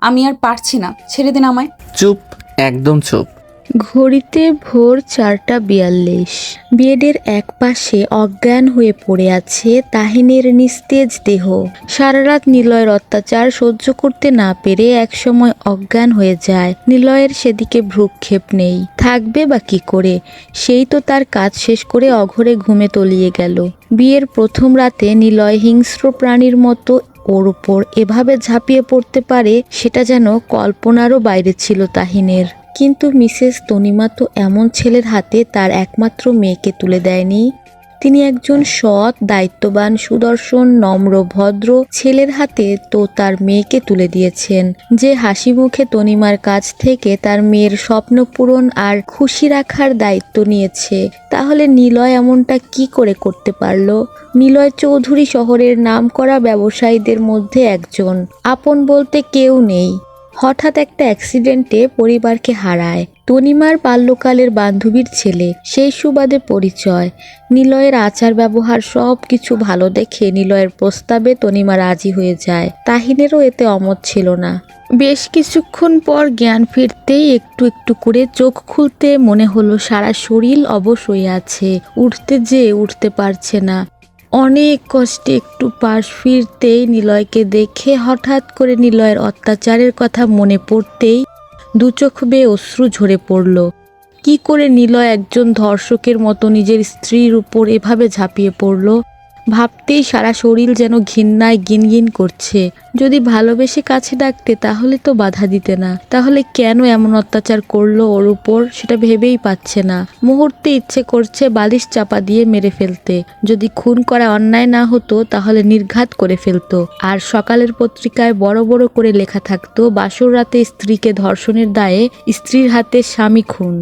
আমি আর পারছি না, ছেড়ে দিন আমায়। চুপ, একদম চুপ। ঘড়িতে ভোর 4:42। বেডের এক পাশে অজ্ঞান হয়ে পড়ে আছে তাহিনের নিস্তেজ দেহ। সারা রাত নিলয়ের অত্যাচার সহ্য করতে না পেরে একসময় অজ্ঞান হয়ে যায়। নিলয়ের সেদিকে ভ্রুক্ষেপ নেই, থাকবে বা কি করে? সেই তো তার কাজ শেষ করে অঘরে ঘুমে তলিয়ে গেল। বিয়ের প্রথম রাতে নিলয় হিংস্র প্রাণীর মতো ওর উপর এভাবে ঝাঁপিয়ে পড়তে পারে, সেটা যেন কল্পনারও বাইরে ছিল তাহিনের। কিন্তু মিসেস তনিমা তো এমন ছেলের হাতে তার একমাত্র মেয়েকে তুলে দেয়নি। তিনি একজন সৎ, দায়িত্ববান, সুদর্শন, নম্র, ভদ্র ছেলের হাতে তো তার মেয়েকে তুলে দিয়েছেন, যে হাসি মুখে তনিমার কাছ থেকে তার মেয়ের স্বপ্ন পূরণ আর খুশি রাখার দায়িত্ব নিয়েছে। তাহলে নিলয় এমনটা কি করে করতে পারল? নিলয় চৌধুরী শহরের নামকরা ব্যবসায়ীদের মধ্যে একজন, আপন বলতে কেউ নেই। হঠাৎ একটা অ্যাক্সিডেন্টে পরিবারকে হারায়। তনিমার বাল্যকালের বান্ধবীর ছেলে, সেই সুবাদে পরিচয়। নিলয়ের আচার ব্যবহার সব কিছু ভালো দেখে নিলয়ের প্রস্তাবে তনিমা রাজি হয়ে যায়। তাহিনেরও এতে অমত ছিল না। বেশ কিছুক্ষণ পর জ্ঞান ফিরতেই একটু একটু করে চোখ খুলতে মনে হলো সারা শরীর অবশ হয়ে আছে, উঠতে পারছে না। অনেক কষ্টে একটু পাশ ফিরতেই নিলয়কে দেখে হঠাৎ করে নিলয়ের অত্যাচারের কথা মনে পড়তেই দু চোখ বেয়ে অশ্রু ঝরে পড়ল। কি করে নিলয় একজন ধর্ষকের মতো নিজের স্ত্রীর উপর এভাবে ঝাঁপিয়ে পড়ল? ভাবতেই সারা শরীর যেন ঘৃণায় গিনগিন করছে। যদি ভালোবেসে কাছে ডাকতে তাহলে তো বাধা দিতে না, তাহলে কেন এমন অত্যাচার করলো ওর উপর সেটা ভেবেই পাচ্ছে না। মুহূর্তে ইচ্ছে করছে বালিশ চাপা দিয়ে মেরে ফেলতে। যদি খুন করা অন্যায় না হতো তাহলে নির্ঘাত করে ফেলতো। আর সকালের পত্রিকায় বড় বড় করে লেখা থাকতো, বাসর রাতে স্ত্রীকে ধর্ষণের দায়ে স্ত্রীর হাতে স্বামী খুন।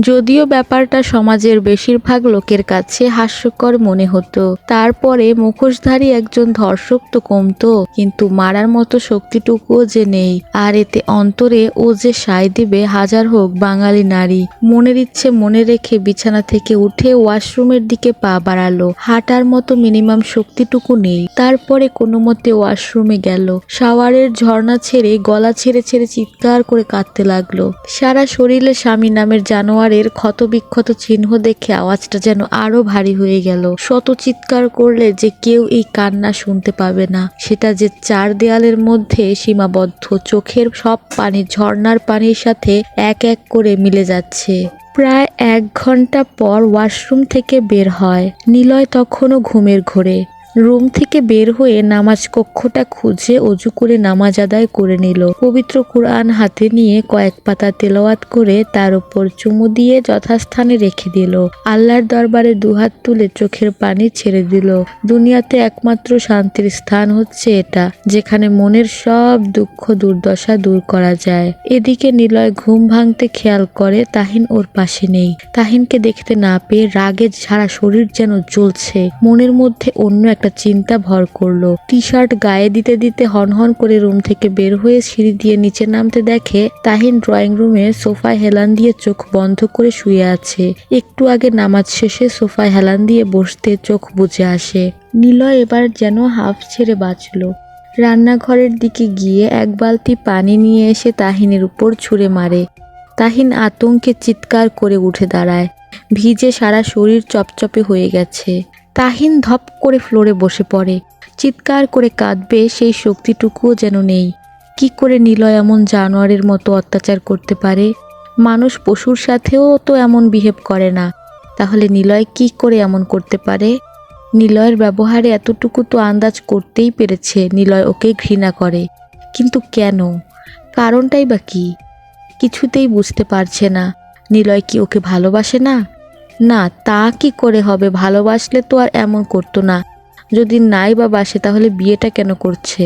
যদিও ব্যাপারটা সমাজের বেশিরভাগ লোকের কাছে হাস্যকর মনে হতো, তারপরে মুখোশধারী একজন ধর্ষক তো কমতো, কিন্তু মারার মতো শক্তিটুকুও যে নেই। আর এতে অন্তরে ও যে সায় দেবে হাজার হোক বাঙালি নারী। মনের ইচ্ছে মনে রেখে বিছানা থেকে উঠে ওয়াশরুমের দিকে পা বাড়ালো। হাঁটার মতো মিনিমাম শক্তিটুকু নেই। তারপরে কোনো মতে ওয়াশরুমে গেল। শাওয়ারের ঝর্ণা ছেড়ে গলা ছেড়ে ছেড়ে চিৎকার করে কাঁদতে লাগলো। সারা শরীরে স্বামী নামের জানোয়ারের ক্ষতবিক্ষত চিহ্ন দেখে আওয়াজটা যেন আরো ভারী হয়ে গেল। শত চিৎকার করলে যে কেউ এই কান্না শুনতে পাবে না, সেটা যে চার দেয়ালের মধ্যে সীমাবদ্ধ। চোখের সব পানি ঝর্ণার পানির সাথে এক এক করে মিলে যাচ্ছে। প্রায় 1 ঘন্টা পর ওয়াশরুম থেকে বের হয়। নিলয় তখনও ঘুমের ঘোরে। রুম থেকে বের হয়ে নামাজ কক্ষটা খুঁজে অজু করে নামাজ আদায় করে নিল। পবিত্র কুরআন হাতে নিয়ে কয়েক পাতা তেলাওয়াত করে তার উপর চুমু দিয়ে যথাস্থানে রেখে দিল। আল্লাহর দরবারে দুহাত তুলে চোখের পানি ছেড়ে দিল। দুনিয়াতে একমাত্র শান্তির স্থান হচ্ছে এটা, যেখানে মনের সব দুঃখ দুর্দশা দূর করা যায়। এদিকে নিলয় ঘুম ভাঙতে খেয়াল করে তাহিন ওর পাশে নেই। তাহিনকে দেখতে না পেয়ে রাগে সারা শরীর যেন জ্বলছে। মনের মধ্যে অন্য একটা চিন্তা ভর করলো। টি শার্ট গায়ে দিতে দিতে হনহন করে রুম থেকে বের হয়ে সিঁড়ি দিয়ে নিচে নামতে দেখে তাহিন ড্রয়িং রুমে সোফায় হেলান দিয়ে চোখ বন্ধ করে শুয়ে আছে। একটু আগে নামাজ শেষে সোফায় হেলান দিয়ে বসতে চোখ বুজে আসে। নিলয় এবার যেন হাফ ছেড়ে বাঁচল। রান্নাঘরের দিকে গিয়ে এক বালতি পানি নিয়ে এসে তাহিনের উপর ছুঁড়ে মারে। তাহিন আতঙ্কে চিৎকার করে উঠে দাঁড়ায়। ভিজে সারা শরীর চপচপে হয়ে গেছে। তাহিন ধপ করে ফ্লোরে বসে পড়ে। চিৎকার করে কাঁদবে সেই শক্তিটুকুও যেন নেই। কি করে নিলয় এমন জানোয়ারের মতো অত্যাচার করতে পারে? মানুষ পশুর সাথেও তো এমন বিহেভ করে না, তাহলে নিলয় কি করে এমন করতে পারে? নিলয়ের ব্যবহারে এতটুকু তো আন্দাজ করতেই পেরেছে নিলয় ওকে ঘৃণা করে, কিন্তু কেন? কারণটাই বা কি? কিছুতেই বুঝতে পারছে না। নিলয় কি ওকে ভালোবাসে না? না, তা কি করে হবে? ভালোবাসলে তো আর এমন করতো না। যদি নাই বা বাসে তাহলে বিয়েটা কেন করছে?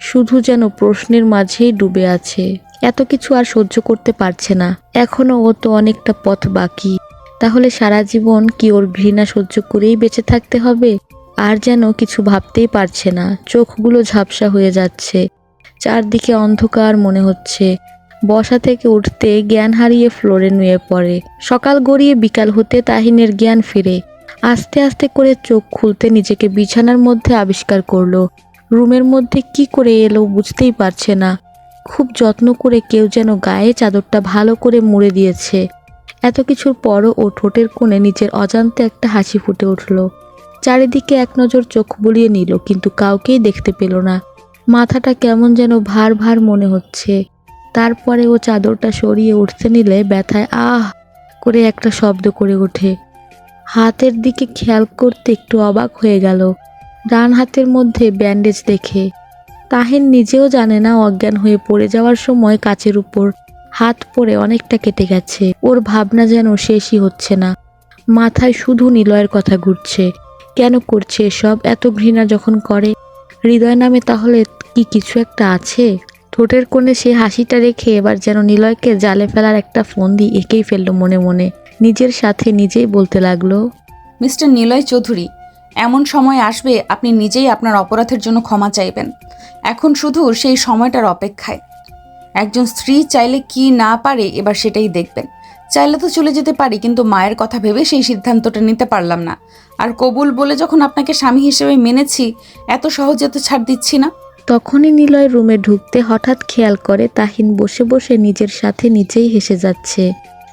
শুধু যেন প্রশ্নের মাঝেই ডুবে আছে। এত কিছু আর সহ্য করতে পারছে না। এখনো ও তো অনেকটা পথ বাকি। তাহলে সারা জীবন কি ওর ঘৃণা সহ্য করেই বেঁচে থাকতে হবে? আর যেন কিছু ভাবতেই পারছে না। চোখগুলো ঝাপসা হয়ে যাচ্ছে। চারদিকে অন্ধকার মনে হচ্ছে। বসা থেকে উঠতে জ্ঞান হারিয়ে ফ্লোরে নুয়ে পড়ে। সকাল গড়িয়ে বিকাল হতে তাহিনের জ্ঞান ফিরে। আস্তে আস্তে করে চোখ খুলতে নিজেকে বিছানার মধ্যে আবিষ্কার করলো। রুমের মধ্যে কি করে এলো বুঝতেই পারছে না। খুব যত্ন করে কেউ যেন গায়ে চাদরটা ভালো করে মুড়ে দিয়েছে। এত কিছুর পরও ও ঠোঁটের কোণে নিজের অজান্তে একটা হাসি ফুটে উঠল। চারিদিকে এক নজর চোখ বুলিয়ে নিল, কিন্তু কাউকেই দেখতে পেল না। মাথাটা কেমন যেন ভার ভার মনে হচ্ছে। তারপরে ও চাদরটা সরিয়ে উঠতে নিলে ব্যথায় আহ করে একটা শব্দ করে ওঠে। হাতের দিকে খেয়াল করতে একটু অবাক হয়ে গেল, ডান হাতের মধ্যে ব্যান্ডেজ দেখে। তাহিন নিজেও জানে না অজ্ঞান হয়ে পড়ে যাওয়ার সময় কাচের উপর হাত পড়ে অনেকটা কেটে গেছে। ওর ভাবনা যেন শেষই হচ্ছে না। মাথায় শুধু নিলয়ের কথা ঘুরছে। কেন করছে এসব? এত ঘৃণা যখন করে, হৃদয় নামে তাহলে কি কিছু একটা আছে? ঠোঁটের কোণে সে হাসিটা রেখে এবার যেন নিলয়কে জালে ফেলার একটা ফন্দি এঁকেই ফেললো মনে মনে। নিজের সাথে নিজেই বলতে লাগলো, মিস্টার নিলয় চৌধুরী, এমন সময় আসবে আপনি নিজেই আপনার অপরাধের জন্য ক্ষমা চাইবেন। এখন শুধু সেই সময়টার অপেক্ষায়। একজন স্ত্রী চাইলে কি না পারে এবার সেটাই দেখবেন। চাইলে তো চলে যেতে পারি, কিন্তু মায়ের কথা ভেবে সেই সিদ্ধান্তটা নিতে পারলাম না। আর কবুল বলে যখন আপনাকে স্বামী হিসেবে মেনেছি, এত সহজে তো ছাড় দিচ্ছি না। তখনই নিলয় রুমে ঢুকতে হঠাৎ খেয়াল করে তাহিন বসে বসে নিজের সাথে নিজেই হেসে যাচ্ছে।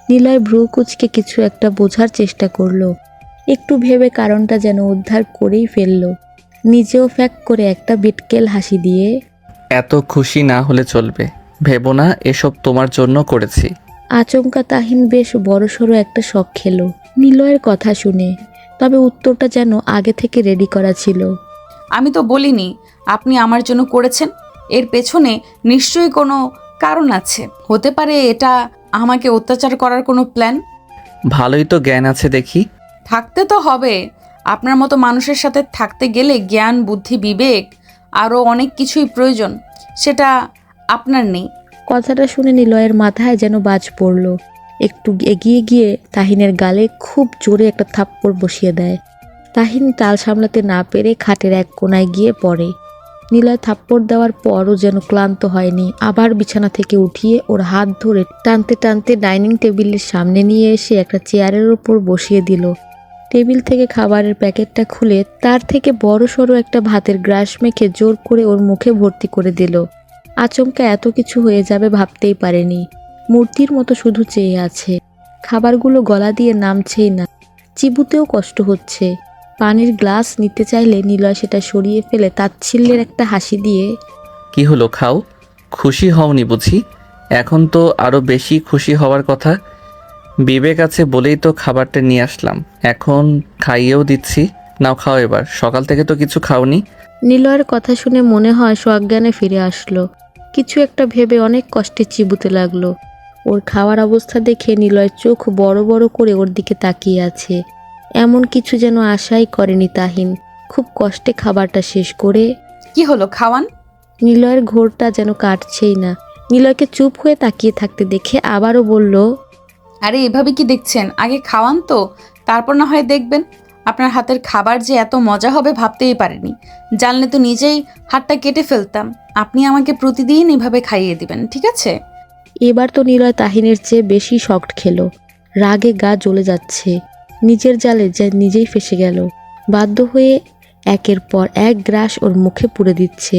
নিলয় ভ্রু কুঁচকে কিছু একটা বোঝার চেষ্টা করলো। একটু ভেবে কারণটা যেন উদ্ধার করেই ফেললো। নিজেও ফ্যাক করে একটা বিটকেল হাসি দিয়ে, এত খুশি না হলে চলবে। ভেবো না এসব তোমার জন্য করেছি। আচমকা তাহিন বেশ বড়সড় একটা শখ খেলো নিলয়ের কথা শুনে। তবে উত্তরটা যেন আগে থেকে রেডি করা ছিল। আমি তো বলিনি আপনি আমার জন্য করেছেন। এর পেছনে নিশ্চয়ই কোনো কারণ আছে। হতে পারে এটা আমাকে অত্যাচার করার কোনো প্ল্যান। ভালোই তো জ্ঞান আছে দেখি। থাকতে তো হবে। আপনার মতো মানুষের সাথে থাকতে গেলে জ্ঞান, বুদ্ধি, বিবেক আরও অনেক কিছুই প্রয়োজন। সেটা আপনার নেই। কথাটা শুনে নিলয়ের মাথায় যেন বাজ পড়ল। একটু এগিয়ে গিয়ে তাহিনের গালে খুব জোরে একটা থাপ্পড় বসিয়ে দেয়। তাহিন তাল সামলাতে না পেরে খাটের এক কোণায় গিয়ে পড়ে। নিলয় থাপ্পড় দেওয়ার পরও যেন ক্লান্ত হয়নি। আবার বিছানা থেকে উঠিয়ে ওর হাত ধরে টানতে টানতে ডাইনিং টেবিলের সামনে নিয়ে এসে একটা চেয়ারের উপর বসিয়ে দিল। টেবিল থেকে খাবারের প্যাকেটটা খুলে তার থেকে বড় সড়ো একটা ভাতের গ্রাস মেখে জোর করে ওর মুখে ভর্তি করে দিল। আচমকা এত কিছু হয়ে যাবে ভাবতেই পারেনি। মূর্তির মতো শুধু চেয়ে আছে। খাবারগুলো গলা দিয়ে নামছেই না, চিবুতেও কষ্ট হচ্ছে। পানির গ্লাস নিতে চাইলে নিলয় সেটা সরিয়ে ফেলে তাচ্ছিল্যের একটা হাসি দিয়ে, কি হলো, খাও। খুশি হওনি বুঝি? এখন তো আরো বেশি খুশি হওয়ার কথা। বিবেক আছে বলেই তো খাবারটা নিয়ে আসলাম। এখন খাইয়েও দিচ্ছি। নাও খাও এবার। সকাল থেকে তো কিছু খাওনি। নিলয়ের কথা শুনে মনে হয় সজ্ঞানে ফিরে আসলো। কিছু একটা ভেবে অনেক কষ্টে চিবুতে লাগলো। ওর খাওয়ার অবস্থা দেখে নিলয় চোখ বড় বড় করে ওর দিকে তাকিয়ে আছে। এমন কিছু যেন আশাই করেনি তাহিন। খুব কষ্টে খাবারটা শেষ করে, কি হলো, খাওয়ান। নিলয়ের ঘোরটা যেন কাটছেই না। নিলয়কে চুপ হয়ে তাকিয়ে থাকতে দেখে আবারও বলল, আরে এভাবে কি দেখছেন? আগে খাওয়ান তো, তারপর না হয় দেখবেন। আপনার হাতের খাবার যে এত মজা হবে ভাবতেই পারিনি। জানলে তো নিজেই হাতটা কেটে ফেলতাম। আপনি আমাকে প্রতিদিন এভাবে খাইয়ে দিবেন, ঠিক আছে? এবার তো নিলয় তাহিনের চেয়ে বেশি শক্ট খেলো। রাগে গা জ্বলে যাচ্ছে। নিজের জালে যে নিজেই ফেসে গেল। বাধ্য হয়ে একের পর এক গ্রাস ওর মুখে পুরে দিচ্ছে।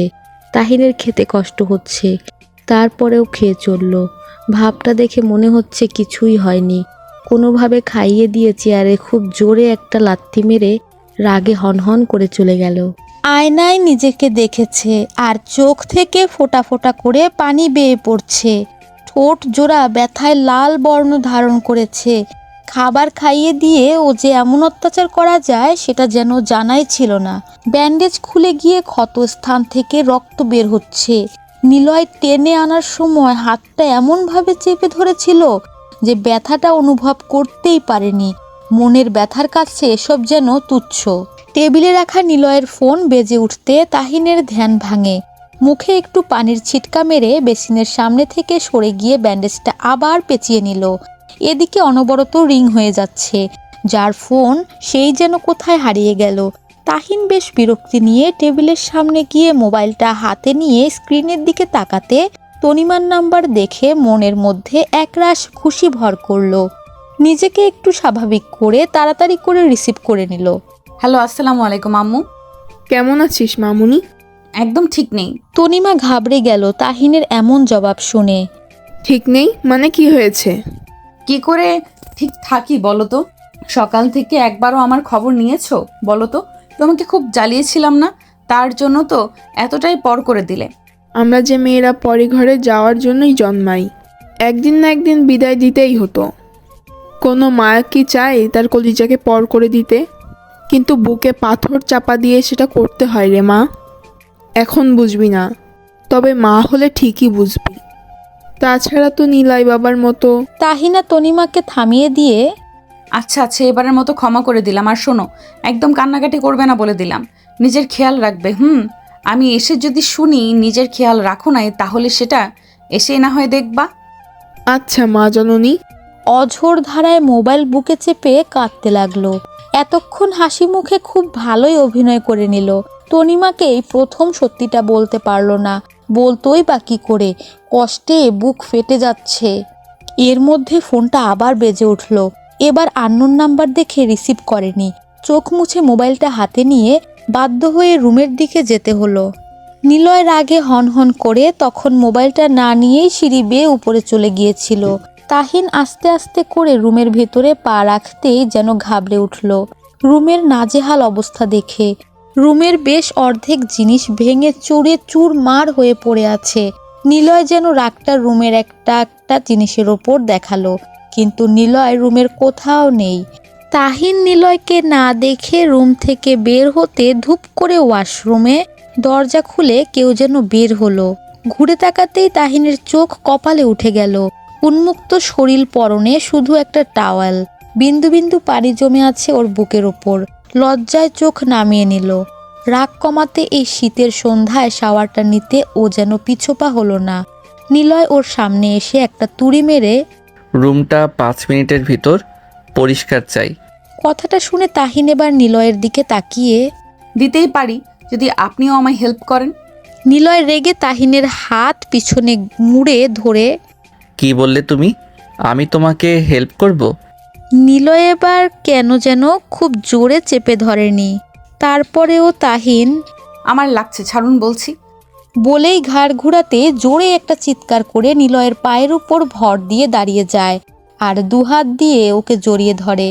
তাহিনের খেতে কষ্ট হচ্ছে, তারপরেও খেয়ে চলল। ভাবটা দেখে মনে হচ্ছে কিছুই হয়নি। কোনোভাবে খাইয়ে দিয়ে চেয়ারে খুব জোরে একটা লাথি মেরে রাগে হনহন করে চলে গেল। আয়নায় নিজেকে দেখেছে, আর চোখ থেকে ফোঁটা ফোঁটা করে পানি বেয়ে পড়ছে। ঠোঁট জোড়া ব্যথায় লাল বর্ণ ধারণ করেছে। খাবার খাইয়ে দিয়ে ও যে এমন অত্যাচার করা যায় সেটা যেন জানাই ছিল না। ব্যান্ডেজ খুলে গিয়ে ক্ষত স্থান থেকে রক্ত বের হচ্ছে। নিলয় টেনে আনার সময় হাতটা এমনভাবে চেপে ধরেছিল যে ব্যথাটা অনুভব করতেই পারেনি। মনের ব্যথার কাছে এসব যেন তুচ্ছ। টেবিলে রাখা নিলয়ের ফোন বেজে উঠতে তাহিনের ধ্যান ভাঙে। মুখে একটু পানির ছিটকা মেরে বেসিনের সামনে থেকে সরে গিয়ে ব্যান্ডেজটা আবার পেঁচিয়ে নিল। এদিকে অনবরত রিং হয়ে যাচ্ছে। যার ফোন সেই যেন কোথায় হারিয়ে গেল। তাহিন বেশ বিরক্তি নিয়ে টেবিলের সামনে গিয়ে মোবাইলটা হাতে নিয়ে স্ক্রিনের দিকে তাকাতে তনিমার নাম্বার দেখে মনের মধ্যে একরাশ খুশি ভর করলো। নিজেকে একটু স্বাভাবিক করে তাড়াতাড়ি করে রিসিভ করে নিল। হ্যালো, আসসালামু আলাইকুম আম্মু। কেমন আছিস মামুনি? একদম ঠিক নেই। তনিমা ঘাবড়ে গেল তাহিনের এমন জবাব শুনে। ঠিক নেই মানে কি হয়েছে? কি করে ঠিক থাকি বলো তো? সকাল থেকে একবারও আমার খবর নিয়েছো বলো তো? তোমাকে খুব জ্বালিয়েছিলাম না, তার জন্য তো এতটাই পর করে দিলে। আমরা যে মেয়েরা পরে ঘরে যাওয়ার জন্যই জন্মাই, একদিন না একদিন বিদায় দিতেই হতো। কোনো মা কি চায় তার কলিজাকে পর করে দিতে? কিন্তু বুকে পাথর চাপা দিয়ে সেটা করতে হয় রে মা। এখন বুঝবি না, তবে মা হলে ঠিকই বুঝবি। তাছাড়া তো নিলয় বাবার মতো। তাহিনা তনিমাকে থামিয়ে দিয়ে, আচ্ছা আচ্ছা, এবারের মতো ক্ষমা করে দিলাম। আর শোনো, একদম কান্নাকাটি করবে না বলে দিলাম। নিজের খেয়াল রাখবে। আমি এসে যদি শুনি নিজের খেয়াল রাখো নাই, তাহলে সেটা এসেই না হয় দেখবা। আচ্ছা মা জননী। অঝোর ধারায় মোবাইল বুকে চেপে কাঁদতে লাগলো। এতক্ষণ হাসি মুখে খুব ভালোই অভিনয় করে নিল। তনিমাকে এই প্রথম সত্যিটা বলতে পারলো না, বলতোই বা কি করে, কষ্টে বুক ফেটে যাচ্ছে। এর মধ্যে ফোনটা আবার বেজে উঠল। এবার আননোন নাম্বার দেখে রিসিভ করেনি। চোখ মুছে মোবাইলটা হাতে নিয়ে বাধ্য হয়ে রুমের দিকে যেতে হলো। নিলয় রাগে হনহন করে তখন মোবাইলটা না নিয়েই সিঁড়ি বেয়ে উপরে চলে গিয়েছিল। তাহিন আস্তে আস্তে করে রুমের ভেতরে পা রাখতেই যেন ঘাবড়ে উঠল রুমের নাজেহাল অবস্থা দেখে। রুমের বেশ অর্ধেক জিনিস ভেঙে চুরে চুরমার হয়ে পড়ে আছে। নিলয় যেন রাগটা রুমের একটা একটা জিনিসের ওপর দেখালো, কিন্তু নিলয় রুমের কোথাও নেই। তাহিন নিলয়কে না দেখে রুম থেকে বের হতে ধুপ করে ওয়াশরুমে দরজা খুলে কেউ যেন বের হলো। ঘুরে তাকাতেই তাহিনের চোখ কপালে উঠে গেল। উন্মুক্ত শরীর, পরনে শুধু একটা টাওয়াল, বিন্দু বিন্দু পানি জমে আছে ওর বুকের ওপর। লজ্জায় চোখ নামিয়ে নিল। রাগ কমাতে এই শীতের সন্ধ্যায় শাওয়ারটা নিতে ও যেন পিছপা হলো না। নিলয় ওর সামনে এসে একটা তুড়ি মেরে, রুমটা 5 মিনিটের ভিতর পরিষ্কার চাই। কথাটা শুনে তাহিন এবার নিলয়ের দিকে তাকিয়ে, দিতেই পারি যদি আপনিও আমায় হেল্প করেন। নিলয় রেগে তাহিনের হাত পিছনে মুড়ে ধরে, কি বললে তুমি? আমি তোমাকে হেল্প করব? নিলয় এবার কেন যেন খুব জোরে চেপে ধরেনি। তারপরেও তাহিন আমার লাগছে, ছাড়ুন বলছি। বলেই ঘাড় ঘুরাতে জোরে একটা চিৎকার করে নিলয়ের পায়ের উপর ভর দিয়ে দাঁড়িয়ে যায় আর দুহাত দিয়ে ওকে জড়িয়ে ধরে।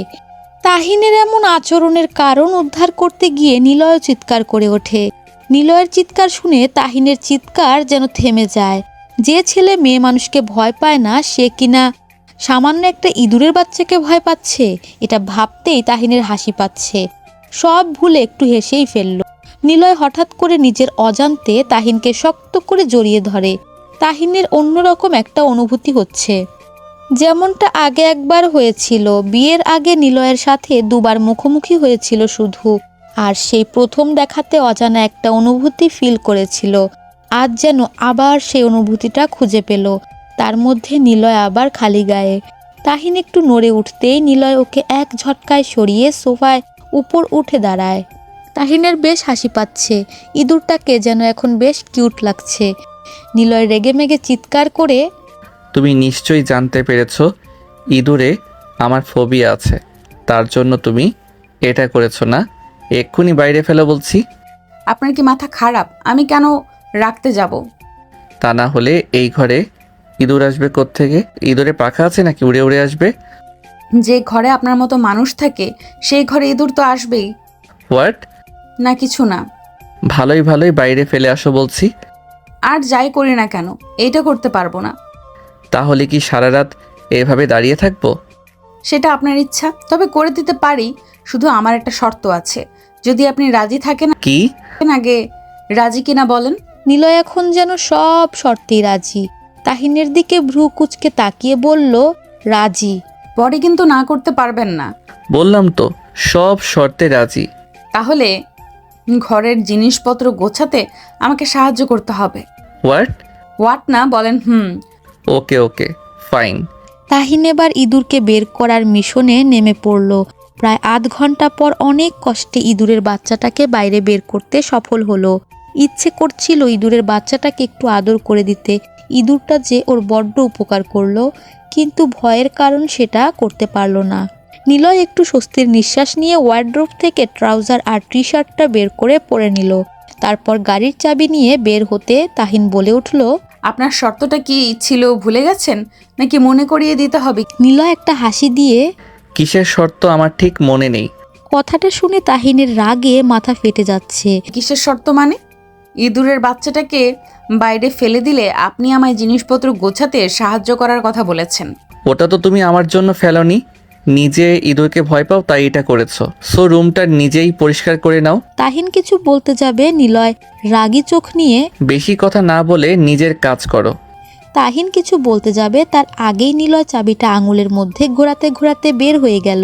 তাহিনের এমন আচরণের কারণ উদ্ধার করতে গিয়ে নিলয় চিৎকার করে ওঠে। নিলয়ের চিৎকার শুনে তাহিনের চিৎকার যেন থেমে যায়। যে ছেলে মেয়ে মানুষকে ভয় পায় না, সে কিনা সামান্য একটা ইঁদুরের বাচ্চাকে ভয় পাচ্ছে, এটা ভাবতেই তাহিনের হাসি পাচ্ছে। সব ভুলে একটু হেসেই ফেলল। নিলয় হঠাৎ করে নিজের অজান্তে তাহিনকে শক্ত করে জড়িয়ে ধরে। তাহিনের অন্যরকম একটা অনুভূতি হচ্ছে, যেমনটা আগে একবার হয়েছিল। বিয়ের আগে নিলয়ের সাথে দুবার মুখোমুখি হয়েছিল শুধু, আর সেই প্রথম দেখাতে অজানা একটা অনুভূতি ফিল করেছিল। আজ যেন আবার সেই অনুভূতিটা খুঁজে পেল। তার মধ্যে নিলয় আবার খালি গায়ে। তাহিন একটু নড়ে উঠতেই নিলয় ওকে এক ঝটকায় সরিয়ে সোফায় উপর উঠে দাঁড়ায়। তাহিনের বেশ হাসি পাচ্ছে, ইঁদুরটাকে যেন এখন বেশ কিউট লাগছে। নিলয় রেগেমেগে চিৎকার করে, তুমি নিশ্চয়ই জানতে পেরেছো ইঁদুরে আমার ফোবিয়া আছে, তার জন্য তুমি এটা করেছো না? এক্ষুনি বাইরে ফেলো বলছি। আপনার কি মাথা খারাপ? আমি কেন রাখতে যাব? তা না হলে এই ঘরে ইঁদুর আসবে কোত্থেকে? ইঁদুরে পাখা আছে নাকি উড়ে উড়ে আসবে? যে ঘরে আপনার মতো মানুষ থাকে সেই ঘরে ইঁদুর তো আসবেই। হোয়াট? না কিছু না। ভালোই ভালোই বাইরে ফেলে আসো বলছি। আর যাই করি না কেন, এইটা করতে পারবো না। তাহলে কি সারা রাত এভাবে দাঁড়িয়ে থাকবো? সেটা আপনার ইচ্ছা, তবে করে দিতে পারি। শুধু আমার একটা শর্ত আছে, যদি আপনি রাজি থাকেন। কি? আগে রাজি কিনা বলেন। নিলয় এখন যেন সব শর্তেই রাজি। তাহিনের দিকে ভ্রু কুচকে তাকিয়ে বলল, রাজি। পরে কিন্তু না করতে পারবেন না। বললাম তো সব শর্তে রাজি। তাহলে ঘরের জিনিসপত্র গোছাতে আমাকে সাহায্য করতে হবে। হোয়াট? হোয়াট না, বলেন ওকে ওকে ফাইন। তাহিন এবার ইঁদুরকে বের করার মিশনে নেমে পড়ল। প্রায় আধ ঘন্টা পর অনেক কষ্টে ইঁদুরের বাচ্চাটাকে বাইরে বের করতে সফল হলো। ইচ্ছে করছিল ইঁদুরের বাচ্চাটাকে একটু আদর করে দিতে, ইঁদুরটা যে ওর বড্ড উপকার করলো, কিন্তু ভয়ের কারণ সেটা করতে পারল না। নিলয় একটু স্বস্তির নিঃশ্বাস নিয়ে ওয়ার্ড্রোব থেকে ট্রাউজার আর টি শার্টটা বের করে পরে নিল। তারপর গাড়ির চাবি নিয়ে বের হতে তাহিন বলে উঠল, আপনার শর্তটা কি ছিল ভুলে গেছেন, নাকি মনে করিয়ে দিতে হবে? নিলয় একটা হাসি দিয়ে কিসের শর্ত আমার ঠিক মনে নেই। কথাটা শুনে তাহিনের রাগে মাথা ফেটে যাচ্ছে। কিসের শর্ত মানে? ইঁদুরের বাচ্চাটাকে বাইরে ফেলে দিলে আপনি আমায় জিনিসপত্র গোছাতে সাহায্য করার কথা বলেছেন। ওটা তো তুমি আমার জন্য ফেলোনি, নিজে ইঁদুরকে ভয় পাও তাই এটা করেছো। সো রুমটা নিজেই পরিষ্কার করে নাও। তাহিন কিছু বলতে যাবে নিলয় রাগী চোখ নিয়ে বেশি কথা না বলে নিজের কাজ করো। তাহিন কিছু বলতে যাবে তার আগেই নিলয় চাবিটা আঙুলের মধ্যে ঘোরাতে ঘোরাতে বের হয়ে গেল।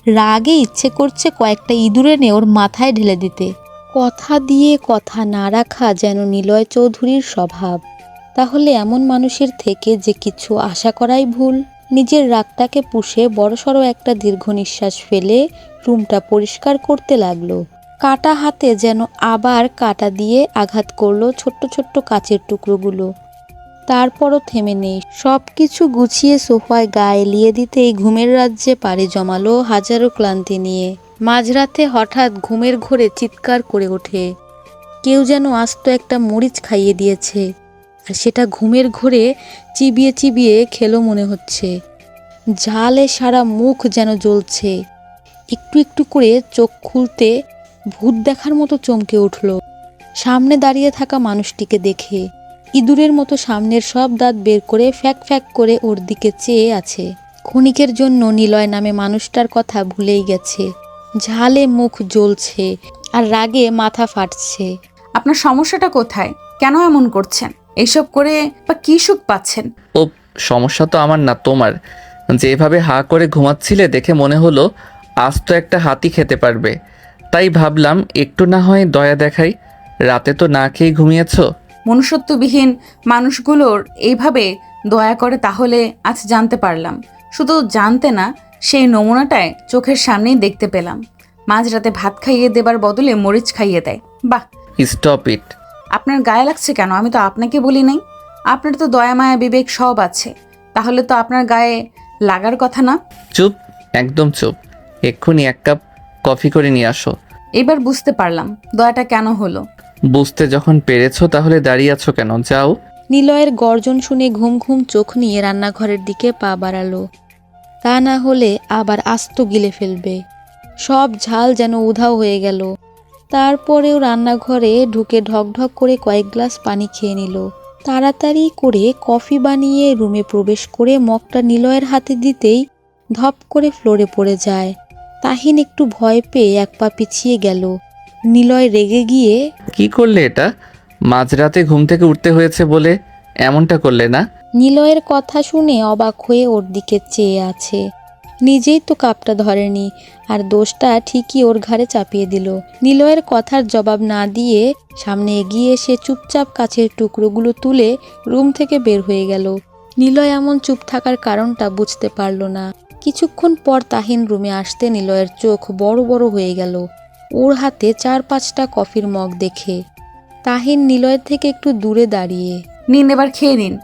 রাগে ইচ্ছে করছে কয়েকটা ইঁদুর এনে ওর মাথায় ঢেলে দিতে। কথা দিয়ে কথা না রাখা যেন নিলয় চৌধুরীর স্বভাব। তাহলে এমন মানুষের থেকে যে কিছু আশা করাই ভুল। নিজের রাগটাকে পুষে বড়সড় একটা দীর্ঘ নিঃশ্বাস ফেলে রুমটা পরিষ্কার করতে লাগলো। কাটা হাতে যেন আবার কাটা দিয়ে আঘাত করলো ছোট্ট ছোট্ট কাচের টুকরোগুলো। তারপরও থেমে নেই। সব কিছু গুছিয়ে সোফায় গা এলিয়ে দিতেই ঘুমের রাজ্যে পাড়ি জমালো হাজারো ক্লান্তি নিয়ে। মাঝরাতে হঠাৎ ঘুমের ঘোরে চিৎকার করে ওঠে। কেউ যেন আস্ত একটা মরিচ খাইয়ে দিয়েছে, আর সেটা ঘুমের ঘোরে চিবিয়ে চিবিয়ে খেলো মনে হচ্ছে। ঝালে সারা মুখ যেন জ্বলছে। একটু একটু করে চোখ খুলতে ভূত দেখার মতো চমকে উঠল সামনে দাঁড়িয়ে থাকা মানুষটিকে দেখে। ইঁদুরের মতো সামনের সব দাঁত বের করে ফ্যাক ফ্যাক করে ওর দিকে চেয়ে আছে। ক্ষণিকের জন্য নিলয় নামে মানুষটার কথা ভুলেই গেছে। ঝালে মুখ জ্বলছে আর রাগে মাথা ফাটছে। আপনার সমস্যাটা কোথায়? কেন এমন করছেন? এইসব করে বা কি সুখ পাচ্ছেন? ও, সমস্যা তো আমার না, তোমার। যেভাবে হা করে ঘুমাচ্ছিলে দেখে মনে হলো আজ তো একটা হাতি খেতে পারবে, তাই ভাবলাম একটু না হয় দয়া দেখাই। রাতে তো না খেয়ে ঘুমিয়েছো। মনুষ্যত্ববিহীন মানুষগুলোর এইভাবে দয়া করে তাহলে আজ জানতে পারলাম। শুধু জানতে না, সেই নমুনাটায় চোখের সামনেই দেখতে পেলাম। মাঝরাতে ভাত খাইয়ে দেবার বদলে মরিচ খাইয়ে দেয়। বাহ! Stop it. আপনার গায়ে লাগছে কেন? আমি তো আপনাকে বলি নাই। আপনার তো দয়া মায়া বিবেক সব আছে, তাহলে তো আপনার গায়ে লাগার কথা না। চুপ, একদম চুপ। এক্ষুনি 1 কাপ কফি করে নিয়ে আসো। এবার বুঝতে পারলাম দয়াটা কেন হলো। বুঝতে যখন পেরেছো তাহলে দাঁড়িয়ে আছো কেন? যাও। নিলয়ের গর্জন শুনে ঘুম ঘুম চোখ নিয়ে রান্নাঘরের দিকে পা বাড়ালো। তা না হলে আবার আস্ত গিলে ফেলবে। সব ঝাল যেন উধাও হয়ে গেল। তারপরেও রান্নাঘরে ঢুকে ঢকঢক করে কয়েক গ্লাস পানি খেয়ে নিল। তাড়াতাড়ি করে কফি বানিয়ে রুমে প্রবেশ করে মগটা নিলয়ের হাতে দিতেই ধপ করে ফ্লোরে পড়ে যায়। তাহিন একটু ভয় পেয়ে 1 পা পিছিয়ে গেল। নিলয় রেগে গিয়ে কি করলে এটা? মাঝরাতে ঘুম থেকে উঠতে হয়েছে বলে এমনটা করলে না? নিলয়ের কথা শুনে অবাক হয়ে ওর দিকে চেয়ে আছে। নিজেই তো কাপটা ধরেনি, আর দোষটা ঠিকই ওর ঘাড়ে চাপিয়ে দিল। নিলয়ের কথার জবাব না দিয়ে সামনে এগিয়ে এসে চুপচাপ কাচের টুকরোগুলো তুলে রুম থেকে বের হয়ে গেল। নিলয় এমন চুপ থাকার কারণটা বুঝতে পারল না। কিছুক্ষণ পর তাহিন রুমে আসতে নিলয়ের চোখ বড় বড় হয়ে গেল ওর হাতে 4-5টা কফির মগ দেখে। তাহিন নিলয়ের থেকে একটু দূরে দাঁড়িয়ে, নিন, এবার খেয়ে নিন।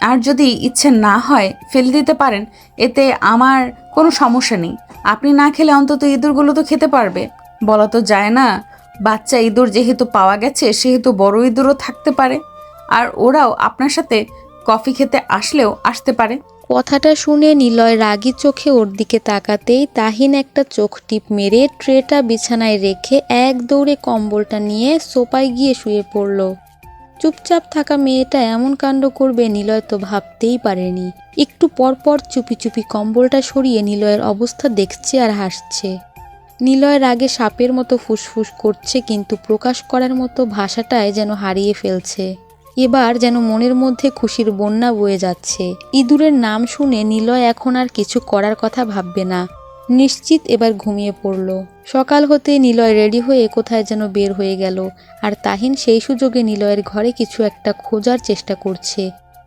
আর যদি ইচ্ছে না হয় ফেলে দিতে পারেন, এতে আমার কোনো সমস্যা নেই। আপনি না খেলে অন্তত ইঁদুরগুলো তো খেতে পারবে। বলা তো যায় না, বাচ্চা ইঁদুর যেহেতু পাওয়া গেছে সেহেতু বড় ইঁদুরও থাকতে পারে, আর ওরাও আপনার সাথে কফি খেতে আসলেও আসতে পারে। কথাটা শুনে নিলয় রাগী চোখে ওর দিকে তাকাতেই তাহিন একটা চোখ টিপ মেরে ট্রেটা বিছানায় রেখে এক দৌড়ে কম্বলটা নিয়ে সোফায় গিয়ে শুয়ে পড়ল। চুপচাপ থাকা মেয়েটা এমন কাণ্ড করবে নিলয় তো ভাবতেই পারেনি। একটু পরপর চুপি চুপি কম্বলটা সরিয়ে নিলয়ের অবস্থা দেখছে আর হাসছে। নিলয়ের আগে সাপের মতো ফুসফুস করছে, কিন্তু প্রকাশ করার মতো ভাষাটায় যেন হারিয়ে ফেলছে। এবার যেন মনের মধ্যে খুশির বন্যা বয়ে যাচ্ছে। ইঁদুরের নাম শুনে নিলয় এখন আর কিছু করার কথা ভাববে না। নিশ্চিত এবার ঘুমিয়ে পড়ল। সকাল হতে নিলয় রেডি হয়ে কোথায় যেন বের হয়ে গেল, আর তাহিন সেই সুযোগে নিলয়ের ঘরে কিছু একটা খোঁজার চেষ্টা করছে,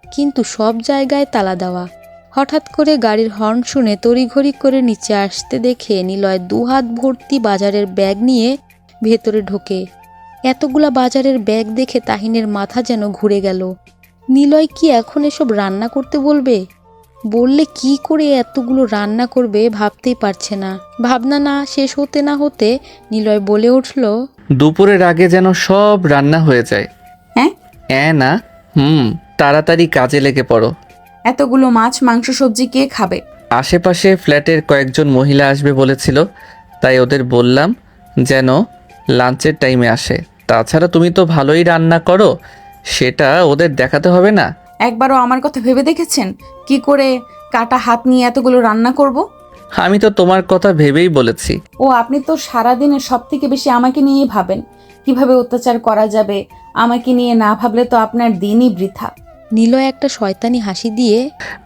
কিন্তু সব জায়গায় তালা দেওয়া। হঠাৎ করে গাড়ির হর্ন শুনে তড়িঘড়ি করে নিচে আসতে দেখে নিলয় 2 হাত ভর্তি বাজারের ব্যাগ নিয়ে ভেতরে ঢোকে। এতগুলা বাজারের ব্যাগ দেখে তাহিনের মাথা যেন ঘুরে গেল। নিলয় কি এখন এসব রান্না করতে বলবে? বললে কি করে এতগুলো রান্না করবে ভাবতেই পারছে না। ভাবনা না শেষ হতে না হতে নিলয় বলে উঠল, দুপুরের আগে যেন সব রান্না হয়ে যায়। হ্যাঁ, না, তাড়াতাড়ি কাজে লেগে পড়ো। এতগুলো মাছ মাংস সবজি কে খাবে? আশেপাশে ফ্ল্যাটের কয়েকজন মহিলা আসবে বলেছিল, তাই ওদের বললাম যেন লাঞ্চের টাইমে আসে। তাছাড়া তুমি তো ভালোই রান্না করো, সেটা ওদের দেখাতে হবে না? একবারও আমার কথা ভেবে দেখেছেন কি করে কাটা হাত নিয়ে এতগুলো রান্না করব? আমি তো তোমার কথা ভেবেই বলেছি। ও আপনি তো সারাদিনের সব থেকে বেশি আমাকে নিয়েই ভাবেন, কিভাবে অত্যাচার করা যাবে। আমাকে নিয়ে না ভাবলে তো আপনার দিনই বৃথা। নিলয় একটা শয়তানি হাসি দিয়ে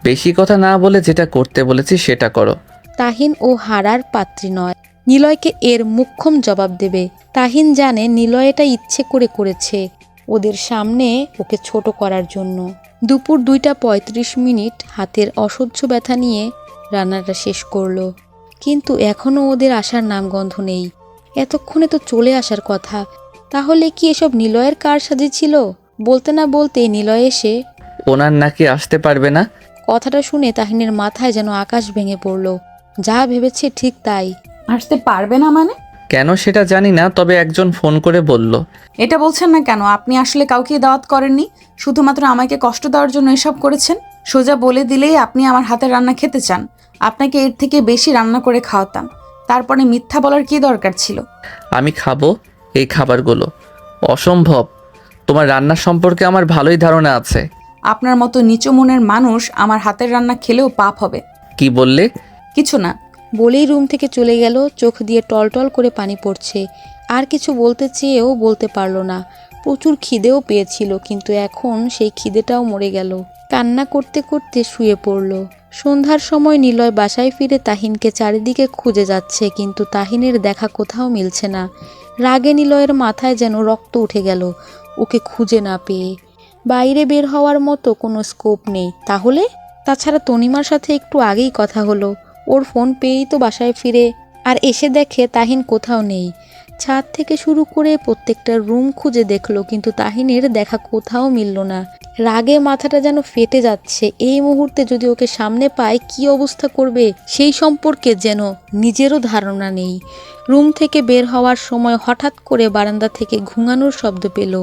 বেশি কথা না বলে যেটা করতে বলেছি সেটা করো। তাহিন ও হারার পাত্রী নয়, নিলয়কে এর মুখ্যম জবাব দেবে। তাহিন জানে নিলয় এটা ইচ্ছে করে করেছে, ওদের সামনে ওকে ছোট করার জন্য। দুপুর 2:35 হাতের অসহ্য ব্যথা নিয়ে রান্নাটা শেষ করলো, কিন্তু এখনও ওদের আসার নামগন্ধ নেই। এতক্ষণে তো চলে আসার কথা, তাহলে কি এসব নিলয়ের কারসাজি ছিল? বলতে না বলতে নিলয় এসে ওনার নাকি আসতে পারবে না? কথাটা শুনে তাহিনের মাথায় যেন আকাশ ভেঙে পড়ল। যা ভেবেছে ঠিক তাই। আসতে পারবে না মানে? কেন সেটা জানি না, তবে একজন ফোন করে বলল। এটা বলছেন না কেন? আপনি আসলে কাউকে দাওয়াত করেননি, শুধুমাত্র আমাকে কষ্ট দেওয়ার জন্য এসব করেছেন। সোজা বলে দিলেই আপনি আমার হাতের রান্না খেতে চান। আপনাকে এর থেকে বেশি রান্না করে খাওয়াতাম, তারপরে মিথ্যা বলার কি দরকার ছিল? আমি খাবো এই খাবারগুলো? অসম্ভব। তোমার রান্না সম্পর্কে আমার ভালোই ধারণা আছে। আপনার মতো নিচু মনের মানুষ আমার হাতের রান্না খেলেও পাপ হবে। কি বললে? কিছু না। বলেই রুম থেকে চলে গেল, চোখ দিয়ে টলটল করে পানি পড়ছে। আর কিছু বলতে চেয়েও বলতে পারল না। প্রচুর খিদেও পেয়েছিল, কিন্তু এখন সেই খিদেটাও মরে গেল। কান্না করতে করতে শুয়ে পড়ল। সন্ধ্যার সময় নিলয় বাসায় ফিরে তাহিনকে চারিদিকে খুঁজে যাচ্ছে, কিন্তু তাহিনের দেখা কোথাও মিলছে না। রাগে নিলয়ের মাথায় যেন রক্ত উঠে গেল ওকে খুঁজে না পেয়ে। বাইরে বের হওয়ার মতো কোনো স্কোপ নেই। তাছাড়া তনিমার সাথে একটু আগেই কথা হলো, ওর ফোন পেয়েই তো বাসায় ফিরে। আর এসে দেখে তাহিন কোথাও নেই। ছাদ থেকে শুরু করে প্রত্যেকটা রুম খুঁজে দেখলো, কিন্তু তাহিনের দেখা কোথাও মিলল না। রাগে মাথাটা যেন ফেটে যাচ্ছে। এই মুহূর্তে যদি ওকে সামনে পায় কি অবস্থা করবে সেই সম্পর্কে যেন নিজেরও ধারণা নেই। রুম থেকে বের হওয়ার সময় হঠাৎ করে বারান্দা থেকে ঘুঙানোর শব্দ পেল।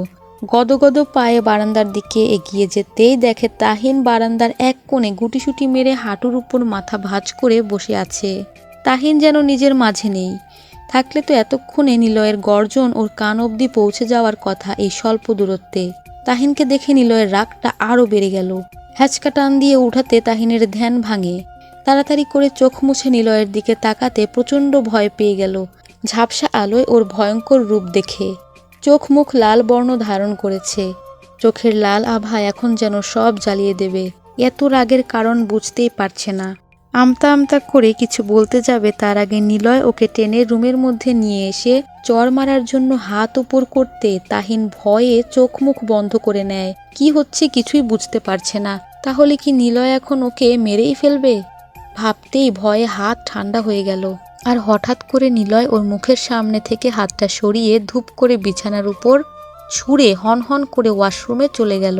গদগদ পায়ে বারান্দার দিকে এগিয়ে যেতেই দেখে তাহিন বারান্দার এক কোণে গুটিসুটি মেরে হাঁটুর উপর মাথা ভাঁজ করে বসে আছে। তাহিন যেন নিজের মাঝে নেই। থাকলে তো এতক্ষণে নিলয়ের গর্জন ওর কান অবধি পৌঁছে যাওয়ার কথা এই স্বল্প দূরত্বে। তাহিনকে দেখে নিলয়ের রাগটা আরও বেড়ে গেল। হ্যাচকা টান দিয়ে উঠাতে তাহিনের ধ্যান ভাঙে। তাড়াতাড়ি করে চোখ মুছে নিলয়ের দিকে তাকাতে প্রচণ্ড ভয় পেয়ে গেল ঝাপসা আলোয় ওর ভয়ঙ্কর রূপ দেখে। চোখ মুখ লাল বর্ণ ধারণ করেছে। চোখের লাল আভা এখন যেন সব জ্বালিয়ে দেবে। এত রাগের কারণ বুঝতেই পারছে না। আমতা আমতা করে কিছু বলতে যাবে, তার আগে নিলয় ওকে টেনে রুমের মধ্যে নিয়ে এসে চড় মারার জন্য হাত উপর করতে তাহিন ভয়ে চোখ মুখ বন্ধ করে নেয়। কি হচ্ছে কিছুই বুঝতে পারছে না। তাহলে কি নিলয় এখন ওকে মেরেই ফেলবে? ভাবতেই ভয়ে হাত ঠান্ডা হয়ে গেল। আর হঠাৎ করে নিলয় ওর মুখের সামনে থেকে হাতটা সরিয়ে ধূপ করে বিছানার উপর ছুঁড়ে হনহন করে ওয়াশরুমে চলে গেল।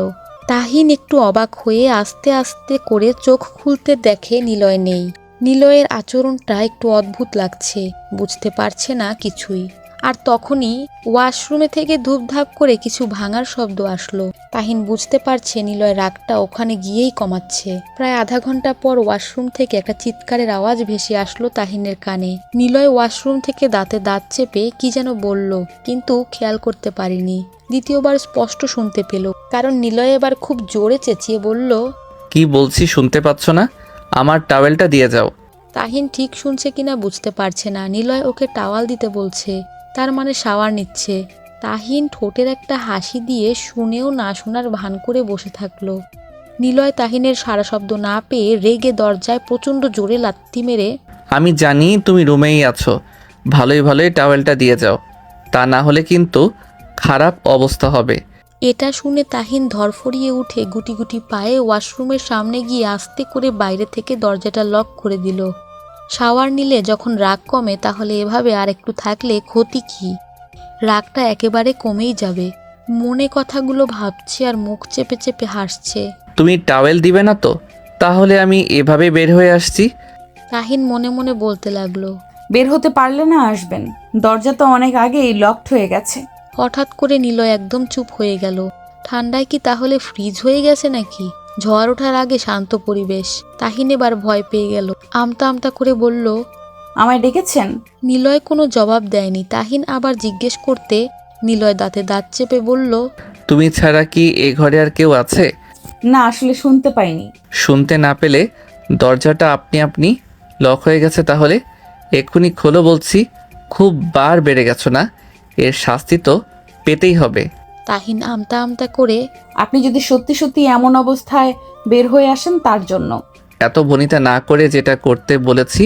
তাহিন একটু অবাক হয়ে আস্তে আস্তে করে চোখ খুলতে দেখে নিলয় নেই। নিলয়ের আচরণটা একটু অদ্ভুত লাগছে, বুঝতে পারছে না কিছুই। আর তখনই ওয়াশরুমে থেকে ধূপধাপ করে কিছু ভাঙার শব্দ আসলো। তাহিন বুঝতে পারছে নিলয় রাগটা ওখানে গিয়েই কমাচ্ছে। প্রায় আধা ঘন্টা পর ওয়াশরুম থেকে একটা চিৎকারের আওয়াজ ভেসে আসলো তাহিনের কানে। নিলয় ওয়াশরুম থেকে দাঁতে দাঁত চেপে কি যেন বলল, কিন্তু খেয়াল করতে পারিনি। দ্বিতীয়বার স্পষ্ট শুনতে পেল, কারণ নিলয় এবার খুব জোরে চেঁচিয়ে বলল, কি বলছি শুনতে পাচ্ছ না? আমার টাওয়েলটা দিয়ে যাও। তাহিন ঠিক শুনছে কিনা বুঝতে পারছে না। নিলয় ওকে টাওয়াল দিতে বলছে, তার মানে শাওয়ার নিচ্ছে। তাহিন ঠোঁটের একটা হাসি দিয়ে শুনেও না শোনার ভান করে বসে থাকলো। নিলয় তাহিনের সারা শব্দ না পেয়ে রেগে দরজায় প্রচণ্ড জোরে লাথি মেরে, আমি জানি তুমি রুমেই আছো, ভালোই ভালোই টাওয়েলটা দিয়ে যাও, তা না হলে কিন্তু খারাপ অবস্থা হবে। এটা শুনে তাহিন ধরফরিয়ে উঠে গুটি গুটি পায়ে ওয়াশরুমের সামনে গিয়ে আস্তে করে বাইরে থেকে দরজাটা লক করে দিল। শাওয়ার নিলে যখন রাগ কমে, তাহলে এভাবে আর একটু থাকলে ক্ষতি কি? রাগটা একেবারে কমেই যাবে। মনে কথাগুলো ভাবছে আর মুখ চেপে চেপে হাসছে। তুমি টাওয়েল দিবে না তো? তাহলে আমি এভাবে বের হয়ে আসছি। তাহিন মনে মনে বলতে লাগলো, বের হতে পারলে না আসবেন, দরজা তো অনেক আগেই লকড হয়ে গেছে। হঠাৎ করে নিলয় একদম চুপ হয়ে গেল। ঠান্ডায় কি তাহলে ফ্রিজ হয়ে গেছে নাকি? ঝড় ওঠার আগে শান্ত পরিবেশ। তাহিন এবার ভয় পেয়ে গেল, আমতা আমতা করে বলল, আমায় ডেকেছেন? নিলয় কোনো জবাব দেয়নি। তাহিন আবার জিজ্ঞেস করতে নিলয় দাঁতে দাঁত চেপে বলল, তুমি ছাড়া কি এ ঘরে আর কেউ আছে? না, আসলে শুনতে পাইনি। শুনতে না পেলে দরজাটা আপনি আপনি লক হয়ে গেছে, তাহলে এক্ষুনি খোলো বলছি। খুব বার বেড়ে গেছো না? এর শাস্তি তো পেতেই হবে। তাহিন আমতা আমতা করে, আপনি যদি সত্যি সত্যি এমন অবস্থায় বের হয়ে আসেন তার জন্য। এত বনিতা না করে যেটা করতে বলেছি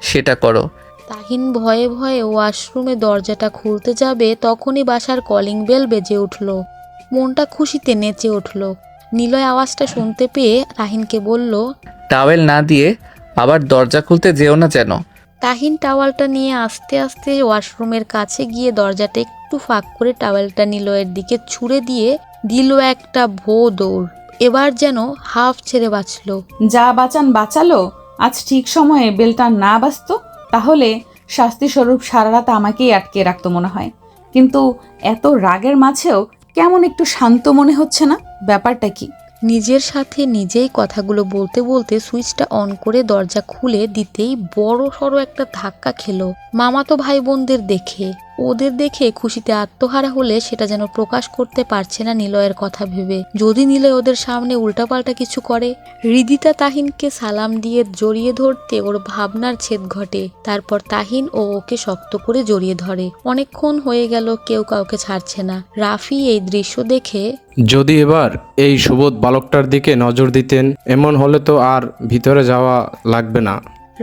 সেটা করো। তাহিন ভয়ে ভয়ে ওয়াশরুমে দরজাটা খুলতে যাবে, তখনই বাসার কলিং বেল বেজে উঠল। মনটা খুশিতে নেচে উঠল। নিলয় আওয়াজটা শুনতে পেয়ে তাহিনকে বলল, টাওয়েল না দিয়ে আবার দরজা খুলতে যেও না যেন। তাহিন টাওয়ালটা নিয়ে আস্তে আস্তে ওয়াশরুমের কাছে গিয়ে দরজাটা একটু ফাঁক করে টাওয়েলটা নিলয়ের দিকে ছুঁড়ে দিয়ে দিল একটা ভো দৌড়। এবার যেন হাফ ছেড়ে বাঁচল। যা বাঁচান বাঁচালো। আজ ঠিক সময়ে বেলটা না বাজতো তাহলে শাস্তিস্বরূপ সারা রাত আমাকেই আটকে রাখতো মনে হয়। কিন্তু এত রাগের মাঝেও কেমন একটু শান্ত মনে হচ্ছে না, ব্যাপারটা কি? নিজের সাথে নিজেই কথাগুলো বলতে বলতে সুইচটা অন করে দরজা খুলে দিতেই বড় সড়ো একটা ধাক্কা খেলো মামাতো ভাই বোনদের দেখে। ওদের দেখে খুশিতে আত্মহারা হলে সেটা যেন প্রকাশ করতে পারছে না নিলয়ের কথা ভেবে। যদি নিলয় ওদের সামনে উল্টাপাল্টা কিছু করে। হৃদিতা তাহিনকে সালাম দিয়ে জড়িয়ে ধরতে ওর ভাবনার ছেদ ঘটে। তারপর তাহিন ও ওকে শক্ত করে জড়িয়ে ধরে। অনেকক্ষণ হয়ে গেল, কেউ কাউকে ছাড়ছে না। রাফি এই দৃশ্য দেখে, যদি এবার এই সুবোধ বালকটার দিকে নজর দিতেন, এমন হলে তো আর ভিতরে যাওয়া লাগবে না।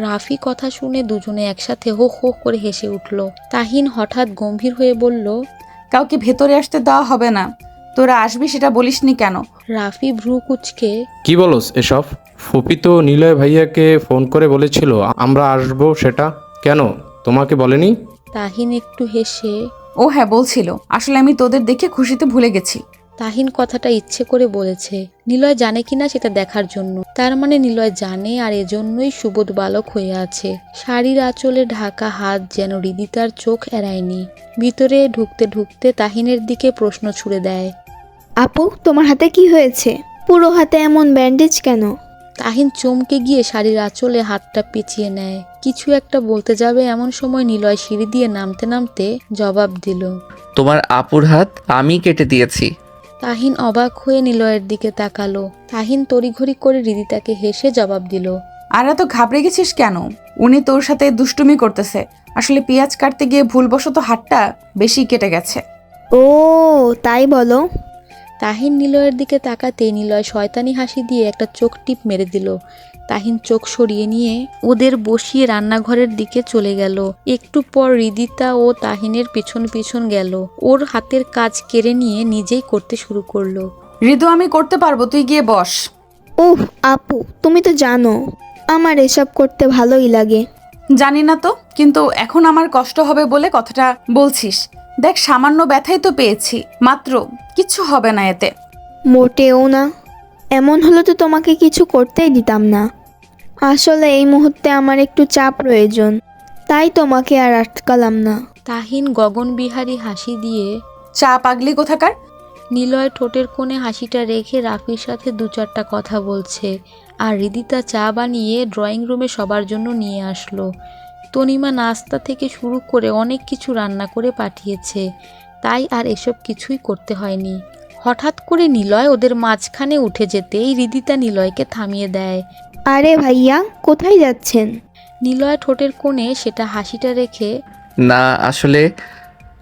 রাফি কথা শুনে দুজনে একসাথে হো হো করে হেসে উঠল। তাহিন হঠাৎ গম্ভীর হয়ে বলল, কাউকে ভেতরে আসতে দেওয়া হবে না। তোরা আসবি সেটা বলিসনি কেন? রাফি ভ্রু কুচকে, কি বলস এসব? ফুপি তো নিলয় ভাইয়াকে ফোন করে বলেছিল আমরা আসবো, সেটা কেন তোমাকে বলেনি? তাহিন একটু হেসে, ও হ্যাঁ বলছিল, আসলে আমি তোদের দেখে খুশিতে ভুলে গেছি। তাহিন কথাটা ইচ্ছে করে বলেছে নিলয় জানে কিনা সেটা দেখার জন্য। তার মানে নিলয় জানে, আর এজন্যই সুবোধ বালক হয়ে আছে। শাড়ির আঁচলে ঢাকা হাত যেন হৃদিতার চোখ এড়ায়নি। ভিতরে ঢুকতে ঢুকতে তাহিনের দিকে প্রশ্ন ছুড়ে দেয়, আপু, তোমার হাতে কি হয়েছে? পুরো হাতে এমন ব্যান্ডেজ কেন? তাহিন চমকে গিয়ে শাড়ির আঁচলে হাতটা পেঁচিয়ে নেয়। কিছু একটা বলতে যাবে এমন সময় নিলয় সিঁড়ি দিয়ে নামতে নামতে জবাব দিল, তোমার আপুর হাত আমি কেটে দিয়েছি। তাহিন অবাক হয়ে নিলয়ের দিকে তাকালো। তাহিন তড়িঘড়ি করে হৃদিতাকে হেসে জবাব দিল, আর এত ঘাবড়ে গেছিস কেন? উনি তোর সাথে দুষ্টুমি করতেছে। আসলে পেঁয়াজ কাটতে গিয়ে ভুলবশত হাতটা বেশি কেটে গেছে। ও তাই বলো? তাহিন নিলয়ের দিকে তাকাতে নিলয় শয়তানি হাসি দিয়ে একটা চোখ টিপ মেরে দিল। তাহিন চোখ সরিয়ে নিয়ে ওদের বসিয়ে রান্নাঘরের দিকে চলে গেল। একটু পর হৃদিতা ও তাহিনের পিছন পিছন গেল। ওর হাতের কাজ কেড়ে নিয়ে নিজেই করতে শুরু করলো। হৃদু, আমি করতে পারবো, তুই গিয়ে বস। উহ আপু, তুমি তো জানো আমার এসব করতে ভালোই লাগে। জানি না তো, কিন্তু এখন আমার কষ্ট হবে বলে কথাটা বলছিস। দেখ, সামান্য ব্যথাই তো পেয়েছি মাত্র, কিচ্ছু হবে না এতে। মোটেও না। এমন হলে তো তোমাকে কিছু করতেই দিতাম না। আসলে এই মুহূর্তে আমার একটু চাপ প্রয়োজন, তাই তোমাকে আর আটকালাম না। তাহিন গগনবিহারী হাসি দিয়ে, চা পাগলি কোথাকার। নিলয় ঠোঁটের কোণে হাসিটা রেখে রাফির সাথে দু চারটা কথা বলছে। আর হৃদিতা চা বানিয়ে ড্রয়িং রুমে সবার জন্য নিয়ে আসলো। তনিমা নাস্তা থেকে শুরু করে অনেক কিছু রান্না করে পাঠিয়েছে, তাই আর এসব কিছুই করতে হয়নি। হঠাৎ করে নিলয় ওদের মাঝখানে উঠে যেতেই হৃদিতা নিলয়কে থামিয়ে দেয়। আরে ভাইয়া, কোথায় যাচ্ছেন? নিলয় ঠোঁটের কোণে সেটা হাসিটা রেখে, না, আসলে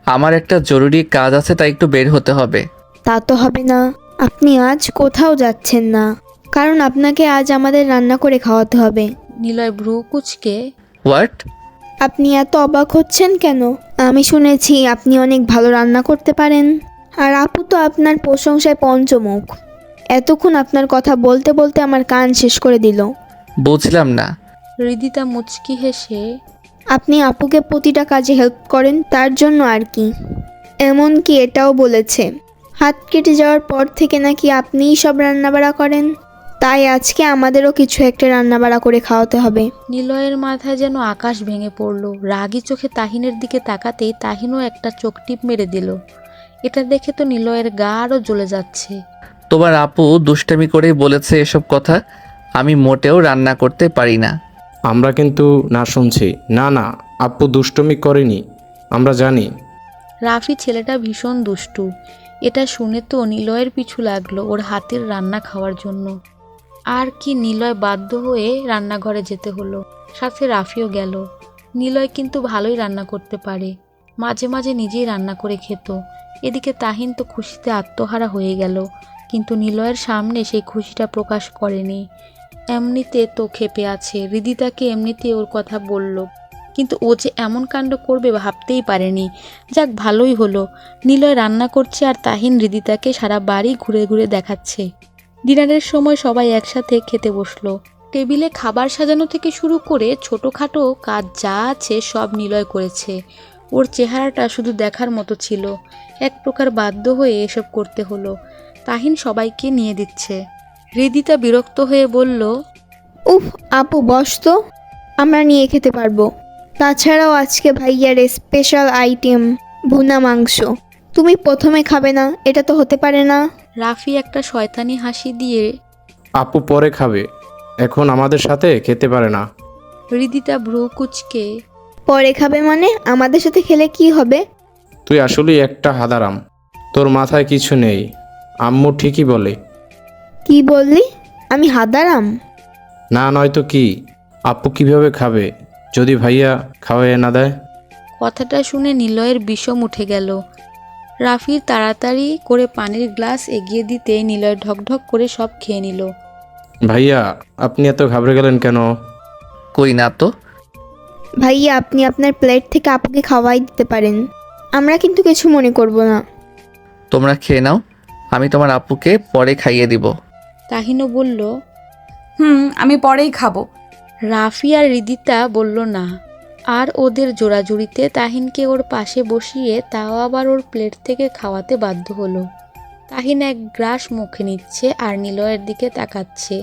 আমার একটা জরুরি কাজ আছে, তাই একটু বের হতে হবে। তা তো হবে না, আপনি আজ কোথাও যাচ্ছেন না, কারণ আপনাকে আজ আমাদের রান্না করে খাওয়াতে হবে। নিলয় ভ্রু কুচকে, হোয়াট? আপনি এত অবাক হচ্ছেন কেন? আমি শুনেছি আপনি অনেক ভালো রান্না করতে পারেন, আর আপু তো আপনার প্রশংসায় পঞ্চমুখ। এতক্ষণ আপনার কথা বলতে বলতে আমার কান শেষ করে দিল। বুঝলাম না। হৃদিতা মুচকি হেসে, আপনি আপুকে প্রতিটা কাজে হেল্প করেন, তার জন্য আর কি। এমনকি এটাও বলেছে হাত কেটে যাওয়ার পর থেকে নাকি আপনিই সব রান্নাবাড়া করেন। তাই আজকে আমাদেরও কিছু একটা রান্নাবাড়া করে খাওয়াতে হবে। নিলয়ের মাথায় যেন আকাশ ভেঙে পড়ল। রাগী চোখে তাহিনের দিকে তাকাতেই তাহিনও একটা চোখ টিপ মেরে দিল। এটা দেখে তো নিলয়ের গা আরও জ্বলে যাচ্ছে। তোমার আপু দুষ্টামি করেই বলেছে এসব কথা। আমি মোটেও রান্না করতে পারি না। আমরা কিন্তু না শুনছি। না না, আপু দুষ্টুমি করেনি, আমরা জানি। রাফি ছেলেটা ভীষণ দুষ্টু। এটা শুনে তো নিলয়ের পিছু লাগলো ওর হাতের রান্না খাওয়ার জন্য। আর কি নিলয় বাধ্য হয়ে রান্নাঘরে যেতে হলো, সাথে রাফিও গেল। নিলয় কিন্তু ভালোই রান্না করতে পারে, মাঝে মাঝে নিজেই রান্না করে খেত। এদিকে তাহিন তো খুশিতে আত্মহারা হয়ে গেল, কিন্তু নিলয়ের সামনে সেই খুশিটা প্রকাশ করেনি। এমনিতে তো ক্ষেপে আছে, হৃদিতাকে এমনিতে ওর কথা বলল, কিন্তু ও যে এমন কাণ্ড করবে ভাবতেই পারেনি। যাক, ভালোই হলো, নিলয় রান্না করছে আর তাহিন হৃদিতাকে সারা বাড়ি ঘুরে ঘুরে দেখাচ্ছে। ডিনারের সময় সবাই একসাথে খেতে বসলো। টেবিলে খাবার সাজানো থেকে শুরু করে ছোটোখাটো কাজ যা আছে সব নিলয় করেছে। ওর চেহারাটা শুধু দেখার মতো ছিল, এক প্রকার বাধ্য হয়ে এসব করতে হলো। তাহিন সবাইকে নিয়ে দিচ্ছে। হৃদিতা বিরক্ত হয়ে বলল, উফ আপু বস তো, আমরা নিয়ে খেতে পারবো। তাছাড়াও আজকে ভাইয়ার স্পেশাল আইটেম ভুনা মাংস, তুমি প্রথমে খাবে না? এটা তো হতে পারে না। রাফি একটা শয়তানি হাসি দিয়ে আপু পরে খাবে, এখন আমাদের সাথে খেতে পারে না। হৃদিতা ভ্রু কুচকে পরে খাবে মানে? আমাদের সাথে খেলে কি হবে? তুই আসলেই একটা হাদারাম, তোর মাথায় কিছু নেই। আম্মু ঠিকই বলে। কি বললি? আমি হাদারাম? না নয়তো কি? আপু কিভাবে খাবে যদি ভাইয়া খাওয়াইয়ে না দেয়? কথাটা শুনে নিলয়ের বিষম উঠে গেল। রাফির তাড়াতাড়ি করে পানির গ্লাস এগিয়ে দিতে নিলয় ঢকঢক করে সব খেয়ে নিল। ভাইয়া আপনি এত ঘাবড়ে গেলেন কেন? কই না তো। ভাইয়া আপনি আপনার প্লেট থেকে আপুকে খাওয়াই দিতে পারেন, আমরা কিন্তু কিছু মনে করব না। তোমরা খেয়ে নাও, আমি তোমার আপুকে পরে খাইয়ে দিব। তাহিনও বলল। আমি পরেই খাবো। রাফি আর হৃদিতা বলল না। আর ওদের জোড়াজুড়িতে তাহিনকে ওর পাশে বসিয়ে তাও আবার ওর প্লেট থেকে খাওয়াতে বাধ্য হলো। তাহিন এক গ্রাস মুখে নিচ্ছে আর নিলয়ের দিকে তাকাচ্ছে।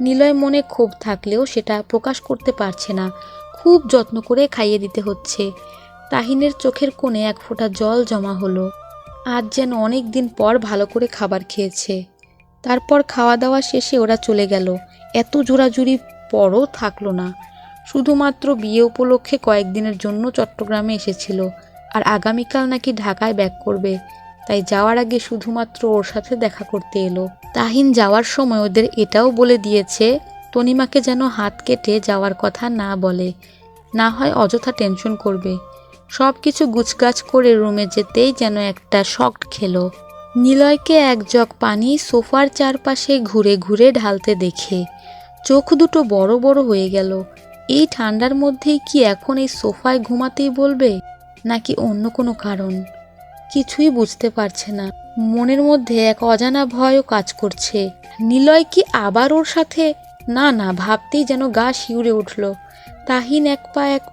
নিলয় মনে ক্ষোভ থাকলেও সেটা প্রকাশ করতে পারছে না, খুব যত্ন করে খাইয়ে দিতে হচ্ছে। তাহিনের চোখের কোণে এক ফোঁটা জল জমা হলো। আজ যেন অনেক দিন পর ভালো করে খাবার খেয়েছে। তারপর খাওয়া দাওয়া শেষে ওরা চলে গেল। এত জোড়াজুড়ি পরও থাকলো না, শুধুমাত্র বিয়ে উপলক্ষে কয়েকদিনের জন্য চট্টগ্রামে এসেছিল, আর আগামীকাল নাকি ঢাকায় ব্যাক করবে। তাই যাওয়ার আগে শুধুমাত্র ওর সাথে দেখা করতে এলো। তাহিন যাওয়ার সময় ওদের এটাও বলে দিয়েছে তনিমাকে যেন হাত কেটে যাওয়ার কথা না বলে, না হয় অযথা টেনশন করবে। সব কিছু গুছগাছ করে রুমে যেতেই যেন একটা শক খেলো। নিলয়কে এক জগ পানি সোফার চারপাশে ঘুরে ঘুরে ঢালতে দেখে চোখ দুটো বড় বড় হয়ে গেল। এই ঠান্ডার মধ্যেই কি এখন এই সোফায় ঘুমাতেই বলবে, নাকি অন্য কোনো কারণ? কিছুই বুঝতে পারছে না। মনের মধ্যে এক অজানা ভয়ও কাজ করছে। নিলয় কি আবার ওর সাথে? না না, ভাবতেই যেন গা শিউরে উঠল। তাহিন এক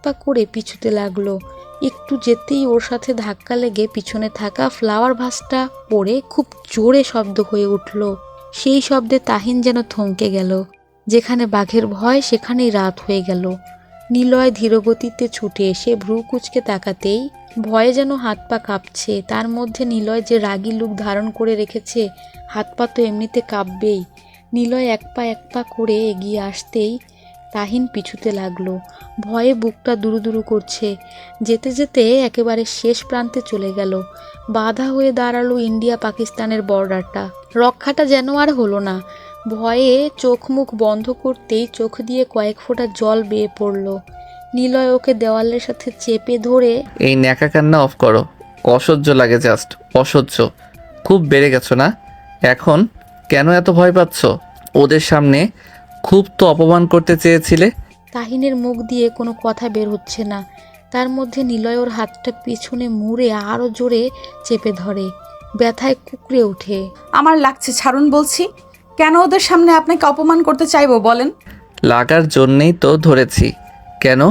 পা করে পিছুতে লাগলো। একটু যেতেই ওর সাথে ধাক্কা লেগে পিছনে থাকা ফ্লাওয়ার ভাসটা পড়ে খুব জোরে শব্দ হয়ে উঠল। সেই শব্দে তাহিন যেন থমকে গেল। যেখানে বাঘের ভয় সেখানেই রাত হয়ে গেল। নিলয় ধীরগতিতে ছুটে এসে ভ্রু কুচকে তাকাতেই ভয়ে যেন হাত পা কাঁপছে। তার মধ্যে নিলয় যে রাগী লুক ধারণ করে রেখেছে, হাত পা তো এমনিতে কাঁপবেই। নিলয় এক পা করে এগিয়ে আসতেই তাহিন পিছুতে লাগলো। ভয়ে বুকটা দুরু করছে। যেতে যেতে একেবারে শেষ প্রান্তে চলে গেল। বাধা হয়ে দাঁড়ালো ইন্ডিয়া পাকিস্তানের বর্ডারটা। রক্ষাটা যেন আর হলো না। ভয়ে চোখ মুখ বন্ধ করতেই চোখ দিয়ে কয়েক ফোঁটা জল বেয়ে পড়ল। নিলয় ওকে দেওয়ালের সাথে চেপে ধরে এই ন্যাকা কান্না অফ করো, অসহ্য লাগে, জাস্ট অসহ্য। খুব বেড়ে গেছো না এখন? কেন এত ভয় পাচ্ছ? ওদের সামনে খুব তো অপমান করতে চেয়েছিলে। তাহিনের মুখ দিয়ে কোনো কথা বের হচ্ছে না। তার মধ্যে নিলয় ওর হাতটা পিছনে মুড়ে আরও জোরে চেপে ধরে। ব্যথায় কুকড়ে ওঠে। আমার লাগছে, ছাড়ুন বলছি। কেন ওদের সামনে আপনাকে অপমান করতে চাইবো বলেন? লাগার জন্যেই তো ধরেছি। কেন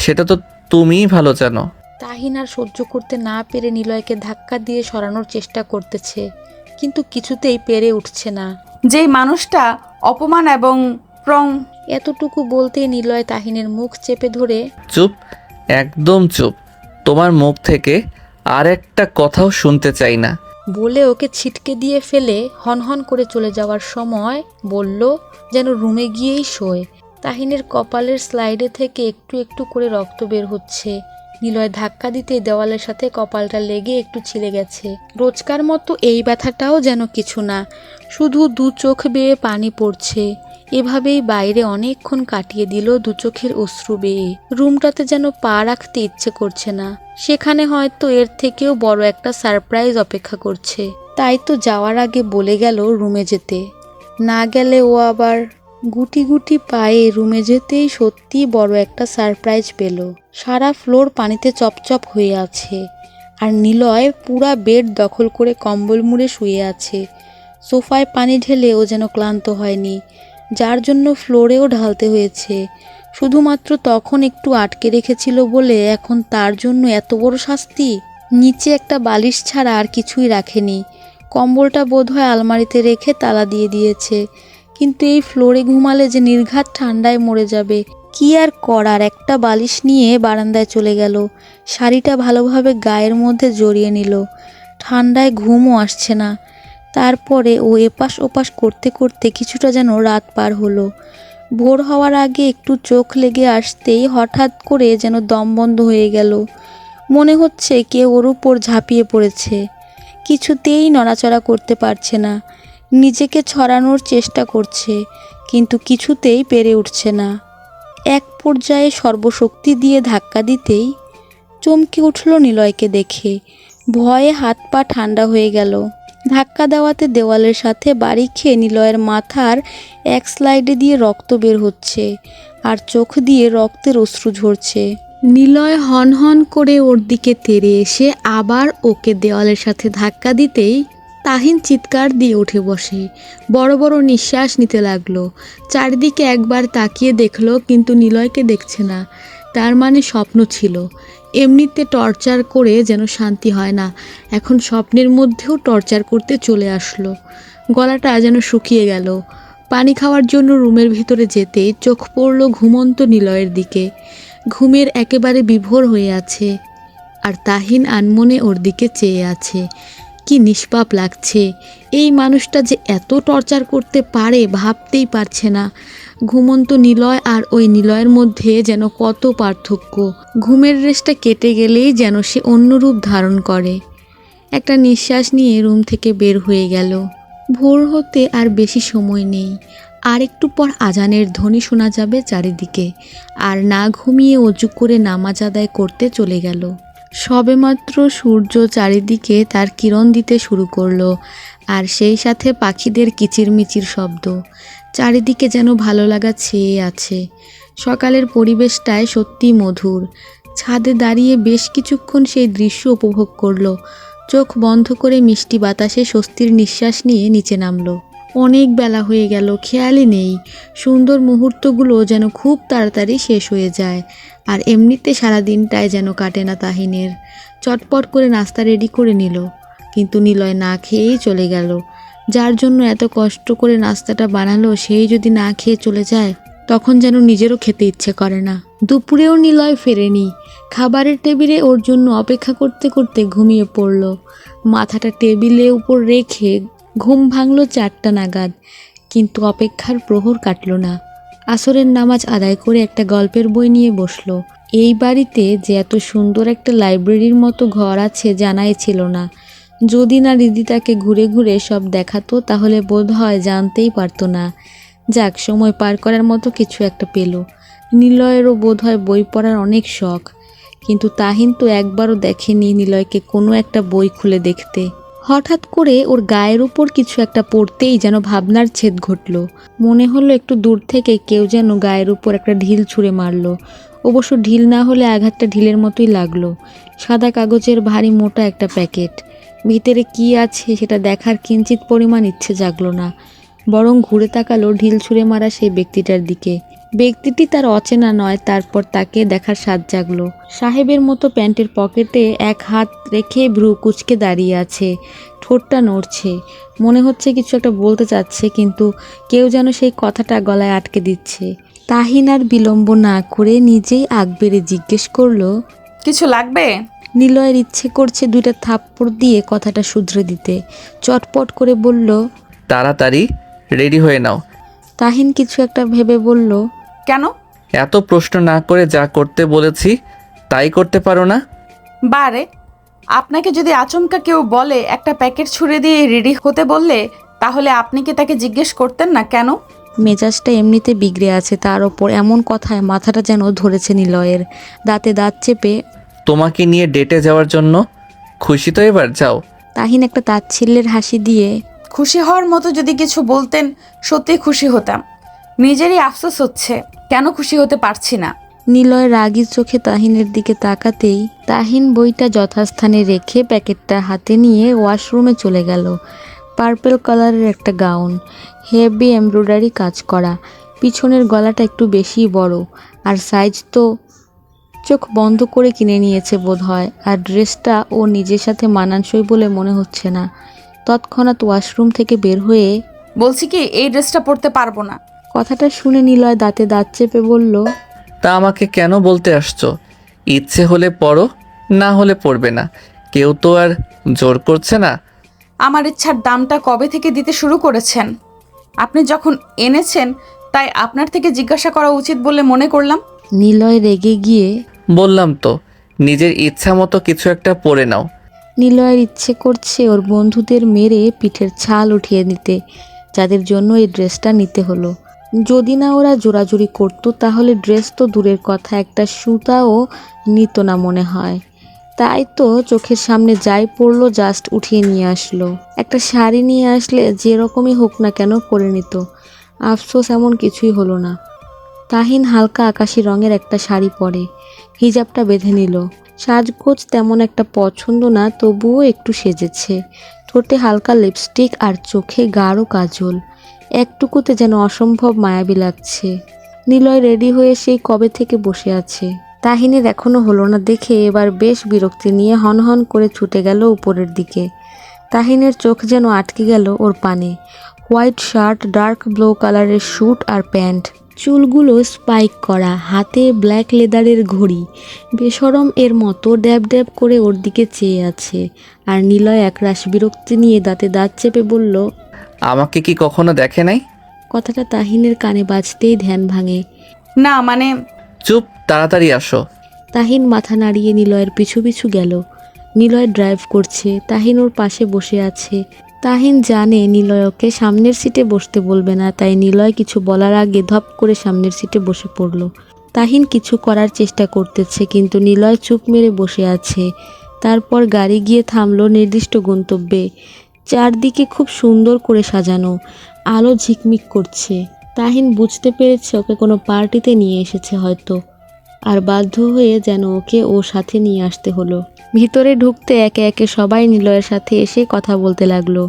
সেটা তো তুমিই ভালো জানো। তাহিন আর সহ্য করতে না পেরে নিলয়কে ধাক্কা দিয়ে সরানোর চেষ্টা করতেছে, কিন্তু কিছুতেই পেরে উঠছে না। যেই মানুষটা অপমান এবং প্রং এতটুকু বলতেই নিলয় তাহিনের মুখ চেপে ধরে চুপ, একদম চুপ। তোমার মুখ থেকে আর একটা কথাও শুনতে চাই না। বলে ওকে ছিটকে দিয়ে ফেলে হনহন করে চলে যাওয়ার সময় বলল যেন রুমে গিয়েই শোয়। তাহিনের কপালের স্লাইডে থেকে একটু একটু করে রক্ত বের হচ্ছে। নিলয় ধাক্কা দিতে দেওয়ালের সাথে কপালটা লেগে একটু ছিলে গেছে। রোজকার মতো এই ব্যথাটাও যেন কিছু না, শুধু দু চোখ বেয়ে পানি পড়ছে। এভাবেই বাইরে অনেকক্ষণ কাটিয়ে দিল দু চোখের অশ্রু বেয়ে। রুমটাতে যেন পা রাখতে ইচ্ছে করছে না। সেখানে হয়তো এর থেকেও বড় একটা সারপ্রাইজ অপেক্ষা করছে। তাই তো যাওয়ার আগে বলে গেল রুমে যেতে। না গেলে ও আবার গুটি গুটি পায়ে রুমে যেতেই সত্যি বড় একটা সারপ্রাইজ পেল। সারা ফ্লোর পানিতে চপচপ হয়ে আছে, আর নিলয় পুরা বেড দখল করে কম্বল মুড়ে শুয়ে আছে। সোফায় পানি ঢেলে ও যেন ক্লান্ত হয়নি, যার জন্য ফ্লোরেও ঢালতে হয়েছে। শুধুমাত্র তখন একটু আটকে রেখেছিল বলে এখন তার জন্য এত বড় শাস্তি। নিচে একটা বালিশ ছাড়া আর কিছুই রাখেনি। কম্বলটা বোধহয় আলমারিতে রেখে তালা দিয়ে দিয়েছে। কিন্তু এই ফ্লোরে ঘুমালে যে নির্ঘাত ঠান্ডায় মরে যাবে। কি আর করার, একটা বালিশ নিয়ে বারান্দায় চলে গেল। শাড়িটা ভালোভাবে গায়ের মধ্যে জড়িয়ে নিল। ঠান্ডায় ঘুমও আসছে না। তারপরে ও এপাশ ওপাশ করতে করতে কিছুটা যেন রাত পার হলো। ভোর হওয়ার আগে একটু চোখ লেগে আসতেই হঠাৎ করে যেন দম বন্ধ হয়ে গেল। মনে হচ্ছে কেউ ওর উপর ঝাঁপিয়ে পড়েছে। কিছুতেই নড়াচড়া করতে পারছে না। নিজেকে ছড়ানোর চেষ্টা করছে, কিন্তু কিছুতেই পেরে উঠছে না। এক পর্যায়ে সর্বশক্তি দিয়ে ধাক্কা দিতেই চমকে উঠল নিলয়কে দেখে। ভয়ে হাত পা ঠান্ডা হয়ে গেল। ধাক্কা দেওয়াতে দেওয়ালের সাথে বাড়ি খেয়ে নিলয়ের মাথার এক স্লাইডে দিয়ে রক্ত বের হচ্ছে, আর চোখ দিয়ে রক্তের অশ্রু ঝরছে। নিলয় হনহন করে ওর দিকে তেড়ে এসে আবার ওকে দেওয়ালের সাথে ধাক্কা দিতেই তাহিন চিৎকার দিয়ে উঠে বসে। বড় বড় নিঃশ্বাস নিতে লাগলো। চারিদিকে একবার তাকিয়ে দেখলো, কিন্তু নিলয়কে দেখছে না। তার মানে স্বপ্ন ছিল। এমনিতে টর্চার করে যেন শান্তি হয় না, এখন স্বপ্নের মধ্যেও টর্চার করতে চলে আসলো। গলাটা যেন শুকিয়ে গেল। পানি খাওয়ার জন্য রুমের ভিতরে যেতেই চোখ পড়ল ঘুমন্ত নিলয়ের দিকে। ঘুমের একেবারে বিভোর হয়ে আছে, আর তাহিন আনমনে ওর দিকে চেয়ে আছে। কি নিষ্পাপ লাগছে। এই মানুষটা যে এত টর্চার করতে পারে ভাবতেই পারছে না। ঘুমন্ত নিলয় আর ওই নিলয়ের মধ্যে যেন কত পার্থক্য। ঘুমের রেশটা কেটে গেলেই যেন সে অন্য রূপ ধারণ করে। একটা নিঃশ্বাস নিয়ে রুম থেকে বের হয়ে গেল। ভোর হতে আর বেশি সময় নেই। আর একটু পর আজানের ধ্বনি শোনা যাবে চারিদিকে। আর না ঘুমিয়ে অজু করে নামাজ আদায় করতে চলে গেল। সবেমাত্র সূর্য চারিদিকে তার কিরণ দিতে শুরু করলো, আর সেই সাথে পাখিদের কিচিরমিচির শব্দ। চারিদিকে যেন ভালো লাগা ছেয়ে আছে। সকালের পরিবেশটায় সত্যি মধুর। ছাদে দাঁড়িয়ে বেশ কিছুক্ষণ সেই দৃশ্য উপভোগ করলো। চোখ বন্ধ করে মিষ্টি বাতাসে স্বস্তির নিঃশ্বাস নিয়ে নিচে নামলো। অনেক বেলা হয়ে গেল, খেয়ালই নেই। সুন্দর মুহূর্তগুলো যেন খুব তাড়াতাড়ি শেষ হয়ে যায়। আর এমনিতে সারা দিনটায় যেন কাটে না তাহিনের। চটপট করে নাস্তা রেডি করে নিল, কিন্তু নিলয় না খেয়েই চলে গেল। যার জন্য এত কষ্ট করে নাস্তাটা বানালো, সেই যদি না খেয়ে চলে যায়, তখন যেন নিজেরও খেতে ইচ্ছে করে না। দুপুরেও নিলয় ফেরেনি। খাবারের টেবিলে ওর জন্য অপেক্ষা করতে করতে ঘুমিয়ে পড়ল। মাথাটা টেবিলের উপর রেখে ঘুম ভাঙল 4টা নাগাদ, কিন্তু অপেক্ষার প্রহর কাটল না। আসরের নামাজ আদায় করে একটা গল্পের বই নিয়ে বসলো। এই বাড়িতে যে এত সুন্দর একটা লাইব্রেরির মতো ঘর আছে জানাই ছিল না। যদি না দিদি তাকে ঘুরে ঘুরে সব দেখাতো, তাহলে বোধ হয় জানতেই পারতো না। যাক, সময় পার করার মতো কিছু একটা পেল। নিলয়েরও বোধ হয় বই পড়ার অনেক শখ, কিন্তু তাহিন তো একবারও দেখেনি নিলয়কে কোনো একটা বই খুলে দেখতে। হঠাৎ করে ওর গায়ের উপর কিছু একটা পড়তেই যেন ভাবনার ছেদ ঘটল। মনে হলো একটু দূর থেকে কেউ যেন গায়ের উপর একটা ঢিল ছুঁড়ে মারলো। অবশ্য ঢিল না হলে আঘাতটা ঢিলের মতোই লাগলো। সাদা কাগজের ভারী মোটা একটা প্যাকেট। ভিতরে কি আছে সেটা দেখার কিঞ্চিত পরিমাণ ইচ্ছে জাগলো না। বরং ঘুরে তাকালো ঢিল ছুঁড়ে মারা সেই ব্যক্তিটার দিকে। ব্যক্তিটি তার অচেনা নয়। তারপর তাকে দেখার স্বাদ জাগলো। সাহেবের মতো প্যান্টের পকেটে এক হাত রেখে ভ্রু কুঁচকে দাঁড়িয়ে আছে, ঠোঁটটা নড়ছে, মনে হচ্ছে কিছু একটা বলতে চাচ্ছে, কিন্তু কেউ যেন সেই কথাটা গলায় আটকে দিচ্ছে। তাহিন আর বিলম্ব না করে নিজেই আগ বেড়ে জিজ্ঞেস করলো, কিছু লাগবে? নিলয়ের ইচ্ছে করছে দুইটা থাপ্পড় দিয়ে কথাটা শুধরে দিতে। চটপট করে বলল, তাড়াতাড়ি রেডি হয়ে নাও। তাহিন কিছু একটা ভেবে বলল, কেন? এত প্রশ্ন না করে যা করতে বলেছি তাই করতে পারো না? বারে, আপনাকে যদি আচমকা কেউ বলে একটা প্যাকেট ছুঁড়ে দিয়ে রেডি হতে বললে, তাহলে আপনি কি তাকে জিজ্ঞেস করতেন না কেন? মেজাজটা এমনিতে বিগড়ে আছে, তার ওপর এমন কথায় মাথাটা যেন ধরেছে নিলয়ের। দাঁতে দাঁত চেপে, তোমাকে নিয়ে ডেটে যাওয়ার জন্য খুশি তো? এবার যাও। তাহিন একটা তাচ্ছিল্যের হাসি দিয়ে, খুশি হওয়ার মতো যদি কিছু বলতেন সত্যি খুশি হতাম। নিজেরই আফসোস হচ্ছে কেন খুশি হতে পারছি না। নিলয় রাগী চোখে তাহিনের দিকে তাকাতেই তাহিন বইটা যথাস্থানে রেখে প্যাকেটটা হাতে নিয়ে ওয়াশরুমে চলে গেল। পার্পল কালারের একটা গাউন, হেভি এমব্রয়ডারি কাজ করা, পিছনের গলাটা একটু বেশি বড়, আর সাইজ তো চোখ বন্ধ করে কিনে নিয়েছে বোধহয়। আর ড্রেসটা ও নিজের সাথে মানানসই বলে মনে হচ্ছে না। তৎক্ষণাৎ ওয়াশরুম থেকে বের হয়ে, বলছি কি, এই ড্রেসটা পরতে পারবো না। কথাটা শুনে নিলয় দাঁতে দাঁত চেপে বলল, তা আমাকে কেন বলতে আসছো? ইচ্ছে হলে পড়ো, না হলে পড়বে না। কেউ তো আর জোর করছে না। আমার ইচ্ছার দামটা কবে থেকে দিতে শুরু করেছেন? আপনি যখন এনেছেন তাই আপনার থেকে জিজ্ঞাসা করা উচিত বলে মনে করলাম। নিলয় রেগে গিয়ে, বললাম তো নিজের ইচ্ছা মতো কিছু একটা পরে নাও। নিলয়ের ইচ্ছে করছে ওর বন্ধুদের মেরে পিঠের ছাল উঠিয়ে নিতে, যাদের জন্য এই ড্রেসটা নিতে হলো। যদি না ওরা জোরাজুরি করতো তাহলে ড্রেস তো দূরের কথা, একটা সুতাও নিত না মনে হয়। তাই তো চোখের সামনে যাই পড়লো জাস্ট উঠিয়ে নিয়ে আসলো। একটা শাড়ি নিয়ে আসলে যেরকমই হোক না কেন পরে নিত। আফসোস এমন কিছুই হলো না। তাহিন হালকা আকাশি রঙের একটা শাড়ি পরে হিজাবটা বেঁধে নিল। সাজগোজ তেমন একটা পছন্দ না, তবুও একটু সেজেছে। ঠোঁটে হালকা লিপস্টিক আর চোখে গাঢ় কাজল, একটুকুতে যেন অসম্ভব মায়াবী লাগছে। নিলয় রেডি হয়ে সেই কবে থেকে বসে আছে। তাহিনের এখনো হলো না দেখে এবার বেশ বিরক্তি নিয়ে হনহন করে ছুটে গেল উপরের দিকে। তাহিনের চোখ যেন আটকে গেল ওর পানে। হোয়াইট শার্ট, ডার্ক ব্লু কালারের স্যুট আর প্যান্ট, চুলগুলো স্পাইক করা, হাতে ব্ল্যাক লেদারের ঘড়ি। বেশরম এর মতো ড্যাব ড্যাব করে ওর দিকে চেয়ে আছে। আর নিলয় একরাশ বিরক্তি নিয়ে দাঁতে দাঁত চেপে বলল, আমাকে কি কখনো দেখে নাই? কথাটা তাহিনের কানে বাজতেই ধ্যান ভাঙে। না মানে, চুপ, তাড়াতাড়ি আসো। তাহিন মাথা নাড়িয়ে নিলয়ের পিছু পিছু গেল। নিলয় ড্রাইভ করছে, তাহিন ওর পাশে বসে আছে। তাহিন জানে নিলয় ওকে সামনের সিটে বসতে বলবে না, তাই নিলয় কিছু বলার আগে ধপ করে সামনের সিটে বসে পড়ল। তাহিন কিছু করার চেষ্টা করতেছে, কিন্তু নিলয় চুপ মেরে বসে আছে। তারপর গাড়ি গিয়ে থামলো নির্দিষ্ট গন্তব্যে। চারদিকে খুব সুন্দর করে সাজানো, আলো ঝিকমিক করছে। তাহিন বুঝতে পেরেছে ওকে কোনো পার্টিতে নিয়ে এসেছে হয়তো, আর বাধ্য হয়ে যেন ওকে ওর সাথে নিয়ে আসতে হলো। ভিতরে ঢুকতে একে একে সবাই নিলয়ের সাথে এসে কথা বলতে লাগলো।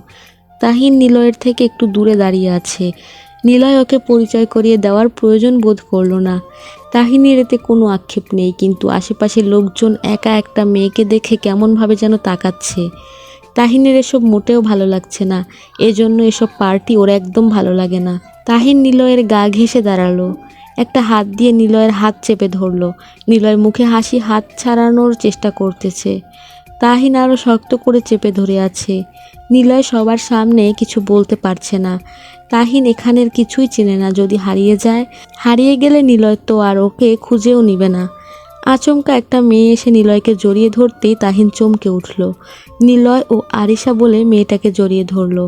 তাহিন নিলয়ের থেকে একটু দূরে দাঁড়িয়ে আছে। নিলয় ওকে পরিচয় করিয়ে দেওয়ার প্রয়োজন বোধ করলো না। তাহিনের এতে কোনো আক্ষেপ নেই, কিন্তু আশেপাশের লোকজন একা একটা মেয়েকে দেখে কেমনভাবে যেন তাকাচ্ছে। তাহিনের এসব মোটেও ভালো লাগছে না, এজন্য এসব পার্টি ওর একদম ভালো লাগে না। তাহিন নিলয়ের গা ঘেঁষে দাঁড়ালো, একটা হাত দিয়ে নিলয়ের হাত চেপে ধরলো। নিলয় মুখে হাসি, হাত ছাড়ানোর চেষ্টা করতেছে। তাহিন আরও শক্ত করে চেপে ধরে আছে। নিলয় সবার সামনে কিছু বলতে পারছে না। তাহিন এখানের কিছুই চেনে না, যদি হারিয়ে যায়, হারিয়ে গেলে নিলয় তো আর ওকে খুঁজেও নিবে না। আচমকা একটা মেয়ে এসে নিলয়কে জড়িয়ে ধরতেই তাহিন চমকে উঠল। নিলয় ও আরিশা বলে মেয়েটাকে জড়িয়ে ধরল।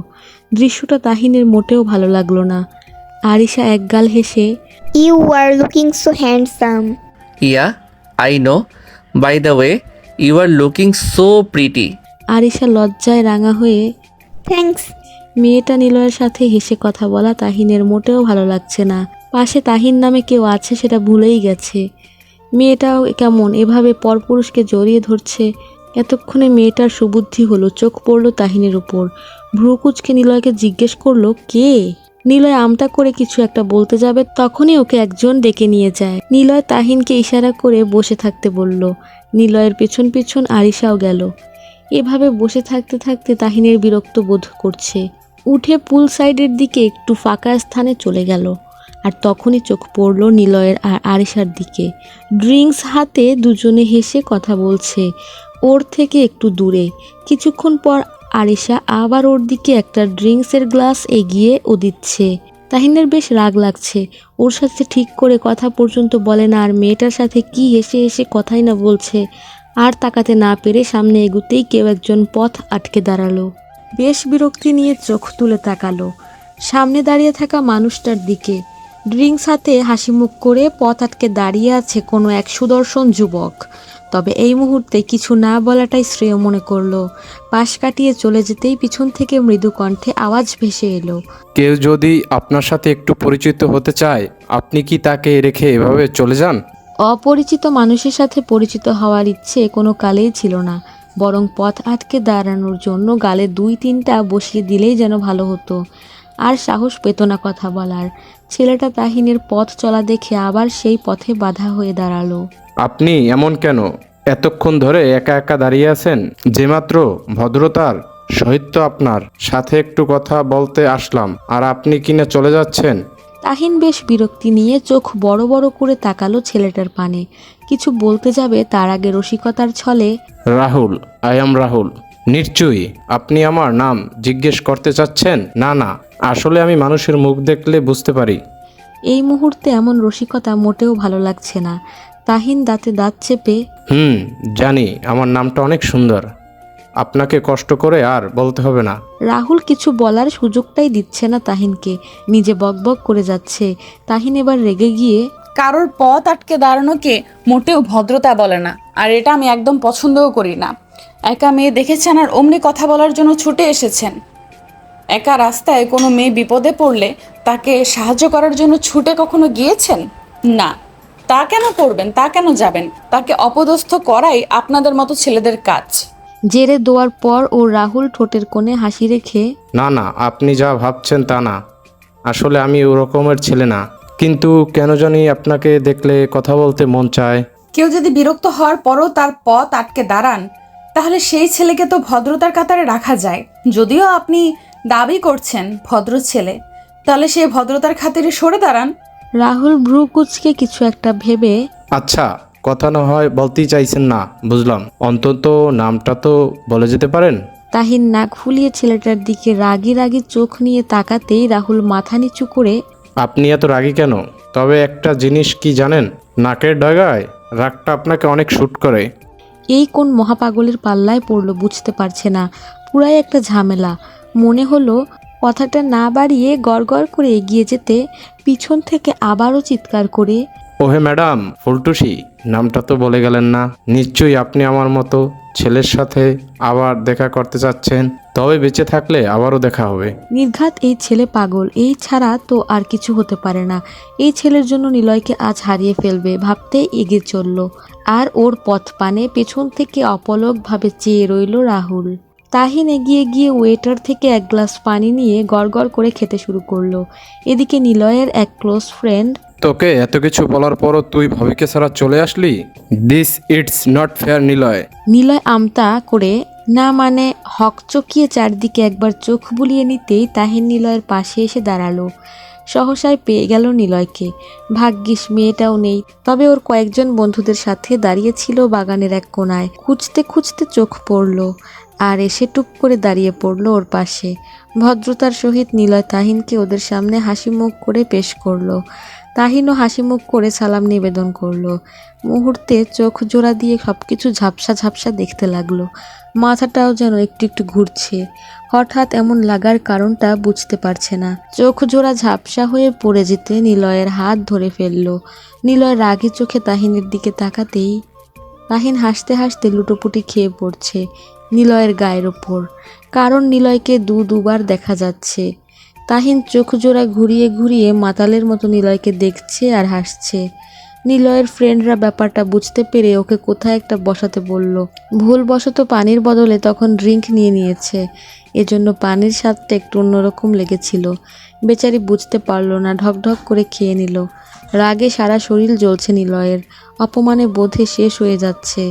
দৃশ্যটা তাহিনের মোটেও ভালো লাগলো না। আরিশা একগাল হেসে, you are looking so handsome. Yeah, I know. By the way, you are looking so pretty. Arisha লজ্জায় রাঙা হয়ে, থ্যাঙ্কস। মেয়েটা নিলয়ের সাথে হেসে কথা বলা তাহিনের মোটেও ভালো লাগছে না। পাশে তাহিন নামে কেউ আছে সেটা ভুলেই গেছে। মেয়েটাও কেমন এভাবে পরপুরুষকে জড়িয়ে ধরছে। এতক্ষণে মেয়েটার সুবুদ্ধি হলো, চোখ পড়ল তাহিনের উপর। ভ্রুকুচকে নিলয়কে জিজ্ঞেস করলো, কে? নিলয় আমতা করে কিছু একটা বলতে যাবে, তখনই ওকে একজন ডেকে নিয়ে যায়। নিলয় তাহিনকে ইশারা করে বসে থাকতে বলল। নিলয়ের পেছন পেছন আরিশাও গেল। এভাবে বসে থাকতে থাকতে তাহিনের বিরক্ত বোধ করছে। উঠে পুল সাইডের দিকে একটু ফাঁকা স্থানে চলে গেল। আর তখনই চোখ পড়ল নিলয়ের আর আরিশার দিকে। ড্রিঙ্কস হাতে দুজনে হেসে কথা বলছে, ওর থেকে একটু দূরে। কিছুক্ষণ পর আরিশা আবার ওর দিকে একটা ড্রিঙ্কসের গ্লাস এগিয়ে ও দিচ্ছে। তাহিনের বেশ রাগ লাগছে, ওর সাথে ঠিক করে কথা পর্যন্ত বলে না, আর মেয়েটার সাথে কি হেসে হেসে কথাই না বলছে। আর তাকাতে না পেরে সামনে এগুতেই কেউ একজন পথ আটকে দাঁড়ালো। বেশ বিরক্তি নিয়ে চোখ তুলে তাকালো সামনে দাঁড়িয়ে থাকা মানুষটার দিকে। ড্রিঙ্কস হাতে হাসি মুখ করে পথ আটকে দাঁড়িয়ে আছে কোনো এক সুদর্শন যুবক। তবে এই মুহূর্তে কিছু না বলাটাই শ্রেয় মনে করলো। পাশ কাটিয়ে চলে যেতেই পিছন থেকে মৃদু কণ্ঠে আওয়াজ ভেসে এলো। কেউ যদি আপনার সাথে একটু পরিচিত হতে চায়, আপনি কি তাকে রেখে এভাবে চলে যান? অপরিচিত মানুষের সাথে পরিচিত হওয়ার ইচ্ছে কোনো কালেই ছিল না, বরং পথ আটকে দাঁড়ানোর জন্য গালে 2-3টা বসিয়ে দিলেই যেন ভালো হতো। আর সাহস পেত না কথা বলার। ছেলেটা তাহিনের পথ চলা দেখে আবার সেই পথে বাধা হয়ে দাঁড়ালো। আপনি এমন কেন? এতক্ষণ ধরে একা একা দাঁড়িয়ে আছেন যে? মাত্র ভদ্রতার সহিত তো আপনার সাথে একটু কথা বলতে আসলাম, আর আপনি কিনা চলে যাচ্ছেন। তাহিন বেশ বিরক্তি নিয়ে চোখ বড় বড় করে তাকালো ছেলেটার পানে। কিছু বলতে যাবে তার আগে রসিকতার ছলে, রাহুল, আই এম রাহুল। নিশ্চয়ই আপনি আমার নাম জিজ্ঞেস করতে চাচ্ছেন? না না, আসলে আমি মানুষের মুখ দেখলে বুঝতে পারি। এই মুহূর্তে এমন রসিকতা মোটেও ভালো লাগছে না। তাহিন দাঁতে দাঁত চেপে, জানি আমার নামটা অনেক সুন্দর, আপনাকে কষ্ট করে আর বলতে হবে না। রাহুল কিছু বলার সুযোগটাই দিচ্ছে না তাহিনকে, নিজে বকবক করে যাচ্ছে। তাহিন এবার রেগে গিয়ে, কারোর পথ আটকে দাঁড়ানোকে মোটেও ভদ্রতা বলে না, আর এটা আমি একদম পছন্দও করি না। একা মেয়ে দেখেছেন আর অমনি কথা বলার জন্য ছুটে এসেছেন। একা রাস্তায় কোনো মেয়ে বিপদে পড়লে তাকে সাহায্য করার জন্য ছুটে কখনো গিয়েছেন? না। তা কেন করবেন? তা কেন যাবেন? তাকে অপদস্থ করাই আপনাদের মতো ছেলেদের কাজ। জেরে দেওয়ার পর ও রাহুল ঠোঁটের কোণে হাসি রেখে, না না, আপনি যা ভাবছেন তা না, আসলে আমি ওরকমের ছেলে না, কিন্তু কেন জানি আপনাকে দেখলে কথা বলতে মন চায়। কেউ যদি বিরক্ত হওয়ার পরও তার পথ আটকে দাঁড়ান, তাহলে সেই ছেলেকে তো ভদ্রতার কাতারে রাখা যায়। যদিও আপনি দাবি করছেন ভদ্র ছেলে, তাহলে সেই ভদ্রতার খাতিরে সরে দাঁড়ান। রাহুল ভ্রু কুঁচকে কিছু একটা ভেবে, আচ্ছা, কথা না হয় বলতেই চাইছেন না, বুঝলাম। অন্তত নামটা তো বলে যেতে পারেন। তাহিন নাক ফুলিয়ে ছেলেটার দিকে রাগি রাগি চোখ নিয়ে তাকাতেই রাহুল মাথা নিচু করে, আপনি এত রাগী কেন? তবে একটা জিনিস কি জানেন, নাকের ডগায় রাগটা আপনাকে অনেক শ্যুট করে। এই কোন মহাপাগলের পাল্লায় পড়লো বুঝতে পারছে না। পুরাই একটা ঝামেলা। মনে হলো কথাটা না বাড়িয়ে গড়গড় করে এগিয়ে যেতে, পিছন থেকে আবারও চিৎকার করে, ওহে ম্যাডাম ফুলটুসি, নামটা তো বলে গেলেন না। নিশ্চয়ই আপনি আমার মতো ছেলের সাথে আবার দেখা করতে চাচ্ছেন। তবে বেঁচে থাকলে আবারও দেখা হবে। নির্ঘাত এই ছেলে পাগল, এই ছাড়া তো আর কিছু হতে পারে না। এই ছেলের জন্য নিলয়কে আজ হারিয়ে ফেলবে ভাবতে এগিয়ে চলল। আর ওর পথ পানে পেছন থেকে অপলকভাবে চেয়ে রইল রাহুল। তাহিন এগিয়ে গিয়ে ওয়েটার থেকে এক গ্লাস পানি নিয়ে গড়গড় করে খেতে শুরু করলো। এদিকে নিলয়ের এক ক্লোজ ফ্রেন্ড, তোকে এত কিছু বলার পরও তুই ভাবিকে ছাড়া চলে আসলি? This it's not fair Niloy. Niloy আমতা করে না মানে হকচকিয়ে চারদিকে একবার চোখ বুলিয়ে নিতেই তাহিন নিলয়ের পাশে এসে দাঁড়ালো। সহসায় পেয়ে গেল নিলয়কে। ভাগ্যিস মেয়েটাও নেই, তবে ওর কয়েকজন বন্ধুদের সাথে দাঁড়িয়েছিল বাগানের এক কোনায়। খুঁজতে খুঁজতে চোখ পড়ল আর এসে টুপ করে দাঁড়িয়ে পড়ল ওর পাশে। ভদ্রতার সহিত নিলয় তাহিনকে ওদের সামনে হাসি মুখ করে পেশ করলো। তাহিনও হাসি মুখ করে সালাম নিবেদন করলো। মুহূর্তে চোখ জোড়া দিয়ে সবকিছু ঝাপসা ঝাপসা দেখতে লাগলো। মাথাটাও যেন একটু একটু ঘুরছে। হঠাৎ এমন লাগার কারণটা বুঝতে পারছে না। চোখ জোড়া ঝাপসা হয়ে পড়ে যেতে নিলয়ের হাত ধরে ফেললো। নিলয় রাগী চোখে তাহিনের দিকে তাকাতেই তাহিন হাসতে হাসতে লুটোপুটি খেয়ে পড়ছে নিলয়ের গায়ের ওপর। কারণ নিলয়কে দুবার দেখা যাচ্ছে। তাহিন চোখ জোড়া ঘুরিয়ে ঘুরিয়ে মাতালের মতো নিলয়কে দেখছে আর হাসছে। নিলয়ের ফ্রেন্ডরা ব্যাপারটা বুঝতে পেরে ওকে কোথায় একটা বসাতে বলল। ভুলবশত পানির বদলে তখন ড্রিঙ্ক নিয়ে নিয়েছে, এজন্য পানির স্বাদটা একটু অন্যরকম লেগেছিল। বেচারি বুঝতে পারল না, ঢকঢক করে খেয়ে নিল। রাগে সারা শরীর জ্বলছে নিলয়ের, অপমানে বোধে শেষ হয়ে যাচ্ছে।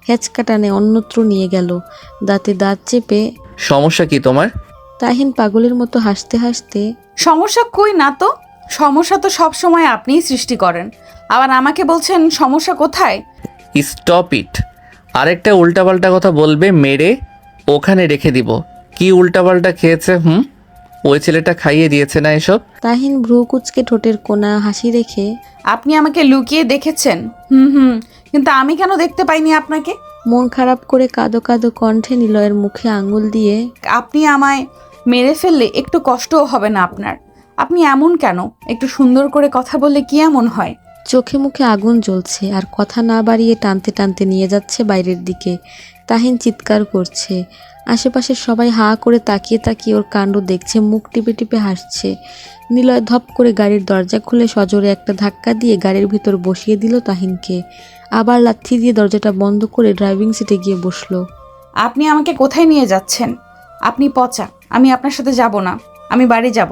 হেঁচকা টানে অন্যত্র নিয়ে গেল, দাঁতে দাঁত চেপে। সমস্যা কি তোমার? তাহিন পাগলের মতো হাসতে হাসতে। সমস্যা কই না তো, সমস্যা তো সব সময় আপনিই সৃষ্টি করেন, আবার আমাকে বলছেন সমস্যা কোথায়। Stop it. আরেকটা উল্টাপাল্টা কথা বলবে মেরে ওখানে রেখে দিব। কি উল্টাপাল্টা খেয়েছে? ওই ছেলেটা খাইয়ে দিয়েছে না এসব? তাহিন ভ্রু কুচকে ঠোঁটের কোণা হাসি রেখে। আপনি আমাকে লুকিয়ে দেখেছেন। কিন্তু আমি কেন দেখতে পাইনি আপনাকে? মন খারাপ করে কাঁদো কাঁদো কণ্ঠে নিলয়ের মুখে আঙুল দিয়ে। আপনি আমায় মেরে ফেললে একটু কষ্টও হবে না আপনার। আপনি এমন কেন? একটু সুন্দর করে কথা বললে কি এমন হয়? চোখে মুখে আগুন জ্বলছে, আর কথা না বাড়িয়ে টানতে টানতে নিয়ে যাচ্ছে বাইরের দিকে। তাহিন চিৎকার করছে। আশেপাশের সবাই হাঁ করে তাকিয়ে তাকিয়ে ওর কাণ্ড দেখছে, মুখ টিপে টিপে হাসছে। নিলয় ধপ করে গাড়ির দরজা খুলে সজোরে একটা ধাক্কা দিয়ে গাড়ির ভিতর বসিয়ে দিল তাহিনকে। আবার লাথি দিয়ে দরজাটা বন্ধ করে ড্রাইভিং সিটে গিয়ে বসলো। আপনি আমাকে কোথায় নিয়ে যাচ্ছেন? আপনি পচা, আমি আপনার সাথে যাব না, আমি বাড়ি যাব।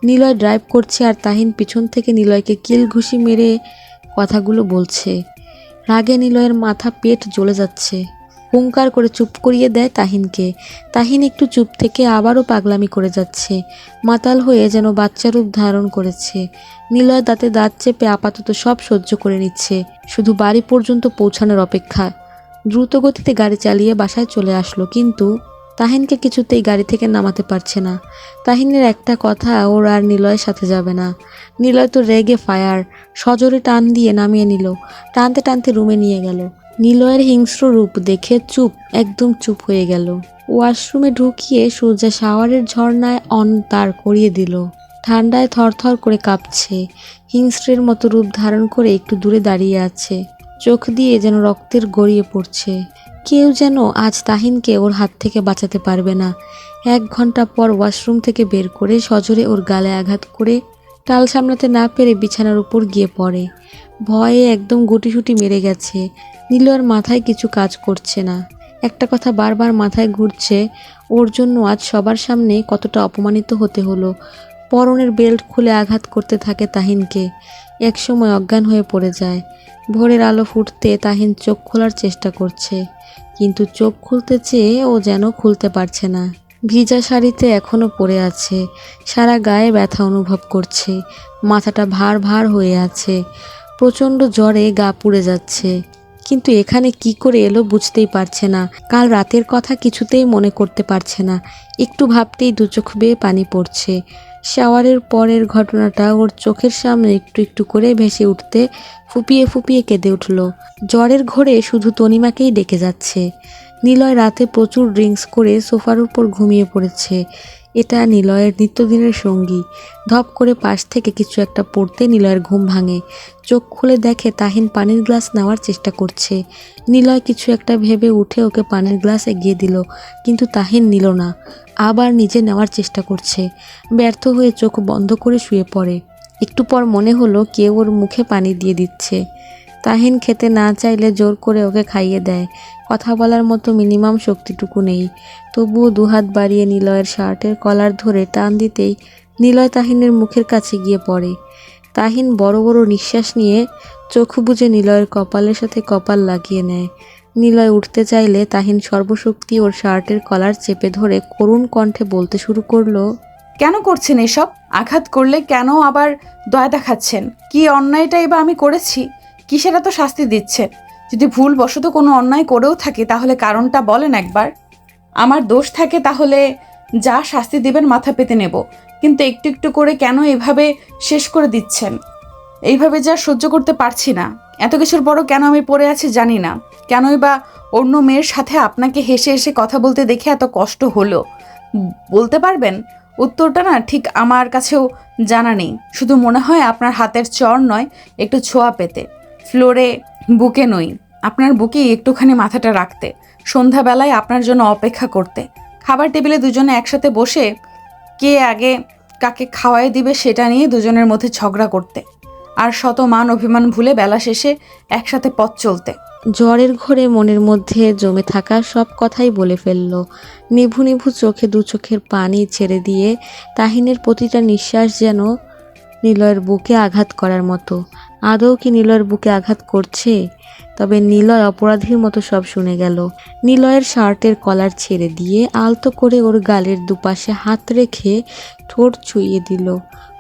নিলয় ড্রাইভ করছে আর তাহিন পিছন থেকে নিলয়কে কিল ঘুষি মেরে কথাগুলো বলছে। রাগে নিলয়ের মাথা পেট জ্বলে যাচ্ছে। হুঙ্কার করে চুপ করিয়ে দেয় তাহিনকে। তাহিন একটু চুপ থেকে আবারও পাগলামি করে যাচ্ছে, মাতাল হয়ে যেন বাচ্চা রূপ ধারণ করেছে। নিলয় দাঁতে দাঁত চেপে আপাতত সব সহ্য করে নিচ্ছে, শুধু বাড়ি পর্যন্ত পৌঁছানোর অপেক্ষা। দ্রুত গতিতে গাড়ি চালিয়ে বাসায় চলে আসলো, কিন্তু তাহিনকে কিছুতেই গাড়ি থেকে নামাতে পারছে না। তাহিনের একটা কথা, ওর আর নিলয়ের সাথে যাবে না। নিলয় তো রেগে ফায়ার, সজোরে টান দিয়ে নামিয়ে নিল, টানতে টানতে রুমে নিয়ে গেল। নিলয়ের হিংস্র রূপ দেখে একদম চুপ হয়ে গেল। ওয়াশরুমে ঢুকিয়ে সোজা শাওয়ারের ঝর্ণায় দাঁড় করিয়ে দিল। ঠান্ডায় থরথর করে কাঁপছে, হিংস্রের মতো রূপ ধারণ করে একটু দূরে দাঁড়িয়ে আছে। চোখ দিয়ে যেন রক্তের গড়িয়ে পড়ছে। কেউ যেন আজ তাহিনকে ওর হাত থেকে বাঁচাতে পারবে না। 1 ঘন্টা পর ওয়াশরুম থেকে বের করে সজোরে ওর গালে আঘাত করে টাল সামলাতে না পেরে বিছানার উপর গিয়ে পড়ে। ভয়ে একদম গুটিসুটি মেরে গেছে। নিলয়ের মাথায় কিছু কাজ করছে না। একটা কথা বারবার মাথায় ঘুরছে, ওর জন্য আজ সবার সামনে কতটা অপমানিত হতে হলো। পরনের বেল্ট খুলে আঘাত করতে থাকে তাহিনকে। একসময় অজ্ঞান হয়ে পড়ে যায়। ভোরের আলো ফুটতে তাহিন চোখ খোলার চেষ্টা করছে, কিন্তু চোখ খুলতে চেয়ে ও যেন খুলতে পারছে না। ভিজা শাড়িতে এখনো পড়ে আছে, সারা গায়ে ব্যথা অনুভব করছে, মাথাটা ভার ভার হয়ে আছে, প্রচণ্ড জ্বরে গা পুড়ে যাচ্ছে। কিন্তু এখানে কি করে এলো বুঝতেই পারছে না। কাল রাতের কথা কিছুতেই মনে করতে পারছে না। একটু ভাবতেই দু চোখ বেয়ে পানি পড়ছে। শাওয়ারের পরের ঘটনাটা ওর চোখের সামনে একটু একটু করে ভেসে উঠতে ফুপিয়ে ফুপিয়ে কেঁদে উঠল। জ্বরের ঘোরে শুধু তনিমাকেই ডেকে যাচ্ছে। নিলয় রাতে প্রচুর ড্রিঙ্কস করে সোফার উপর ঘুমিয়ে পড়েছে। এটা নিলয়ের নিত্যদিনের সঙ্গী। ধপ করে পাশ থেকে কিছু একটা পড়তে নিলয়ের ঘুম ভাঙে। চোখ খুলে দেখে তাহিন পানির গ্লাস নেওয়ার চেষ্টা করছে। নিলয় কিছু একটা ভেবে উঠে ওকে পানির গ্লাস এগিয়ে দিল, কিন্তু তাহিন নিল না। আবার নিজে নেওয়ার চেষ্টা করছে। ব্যর্থ হয়ে চোখ বন্ধ করে শুয়ে পড়ে। একটু পর মনে হলো কেউ ওর মুখে পানি দিয়ে দিচ্ছে। তাহিন খেতে না চাইলে জোর করে ওকে খাইয়ে দেয়। কথা বলার মতো মিনিমাম শক্তিটুকু নেই। তবুও দুহাত বাড়িয়ে নিলয়ের শার্টের কলার ধরে টান দিতেই নিলয় তাহিনের মুখের কাছে গিয়ে পড়ে। তাহিন বড় বড় নিঃশ্বাস নিয়ে চোখ বুজে নিলয়ের কপালের সাথে কপাল লাগিয়ে নেয়। নিলয় উঠতে চাইলে তাহিন সর্বশক্তি ওর শার্টের কলার চেপে ধরে করুণ কণ্ঠে বলতে শুরু করলো। কেন করছেন এসব? আঘাত করলে কেন আবার দয়া দেখাচ্ছেন? কি অন্যায়টাই বা আমি করেছি? কিসের এত শাস্তি দিচ্ছেন? যদি ভুলবশত কোনো অন্যায় করেও থাকে তাহলে কারণটা বলেন একবার। আমার দোষ থাকে তাহলে যা শাস্তি দেবেন মাথা পেতে নেব, কিন্তু একটু একটু করে কেন এভাবে শেষ করে দিচ্ছেন? এইভাবে যা সহ্য করতে পারছি না। এত কিছুর পরও কেন আমি পড়ে আছি জানি না। কেনই বা অন্য মেয়ের সাথে আপনাকে হেসে হেসে কথা বলতে দেখে এত কষ্ট হলো? বলতে পারবেন? উত্তরটা না ঠিক আমার কাছেও জানা নেই। শুধু মনে হয় আপনার হাতের চর নয়, একটু ছোঁয়া পেতে, ফ্লোরে বুকে নই, আপনার বুকেই একটুখানি মাথাটা রাখতে, সন্ধ্যাবেলায় আপনার জন্য অপেক্ষা করতে, খাবার টেবিলে দুজনে একসাথে বসে কে আগে কাকে খাওয়াই দিবে সেটা নিয়ে দুজনের মধ্যে ঝগড়া করতে। আর শত মান অভিমান ভুলে বেলা শেষে একসাথে পথ চলতে। জ্বরের ঘোরে মনের মধ্যে জমে থাকা সব কথাই বলে ফেলল। নিভু নিভু চোখে দু চোখের পানি ছেড়ে দিয়ে তাহিনের প্রতিটা নিঃশ্বাস যেন নিলয়ের বুকে আঘাত করার মতো। আদৌ কি নিলয়ের বুকে আঘাত করছে? তবে নিলয় অপরাধীর মতো সব শুনে গেল। নিলয়ের শার্টের কলার ছেড়ে দিয়ে আলতো করে ওর গালের দুপাশে হাত রেখে ঠোঁট ছুঁয়ে দিল।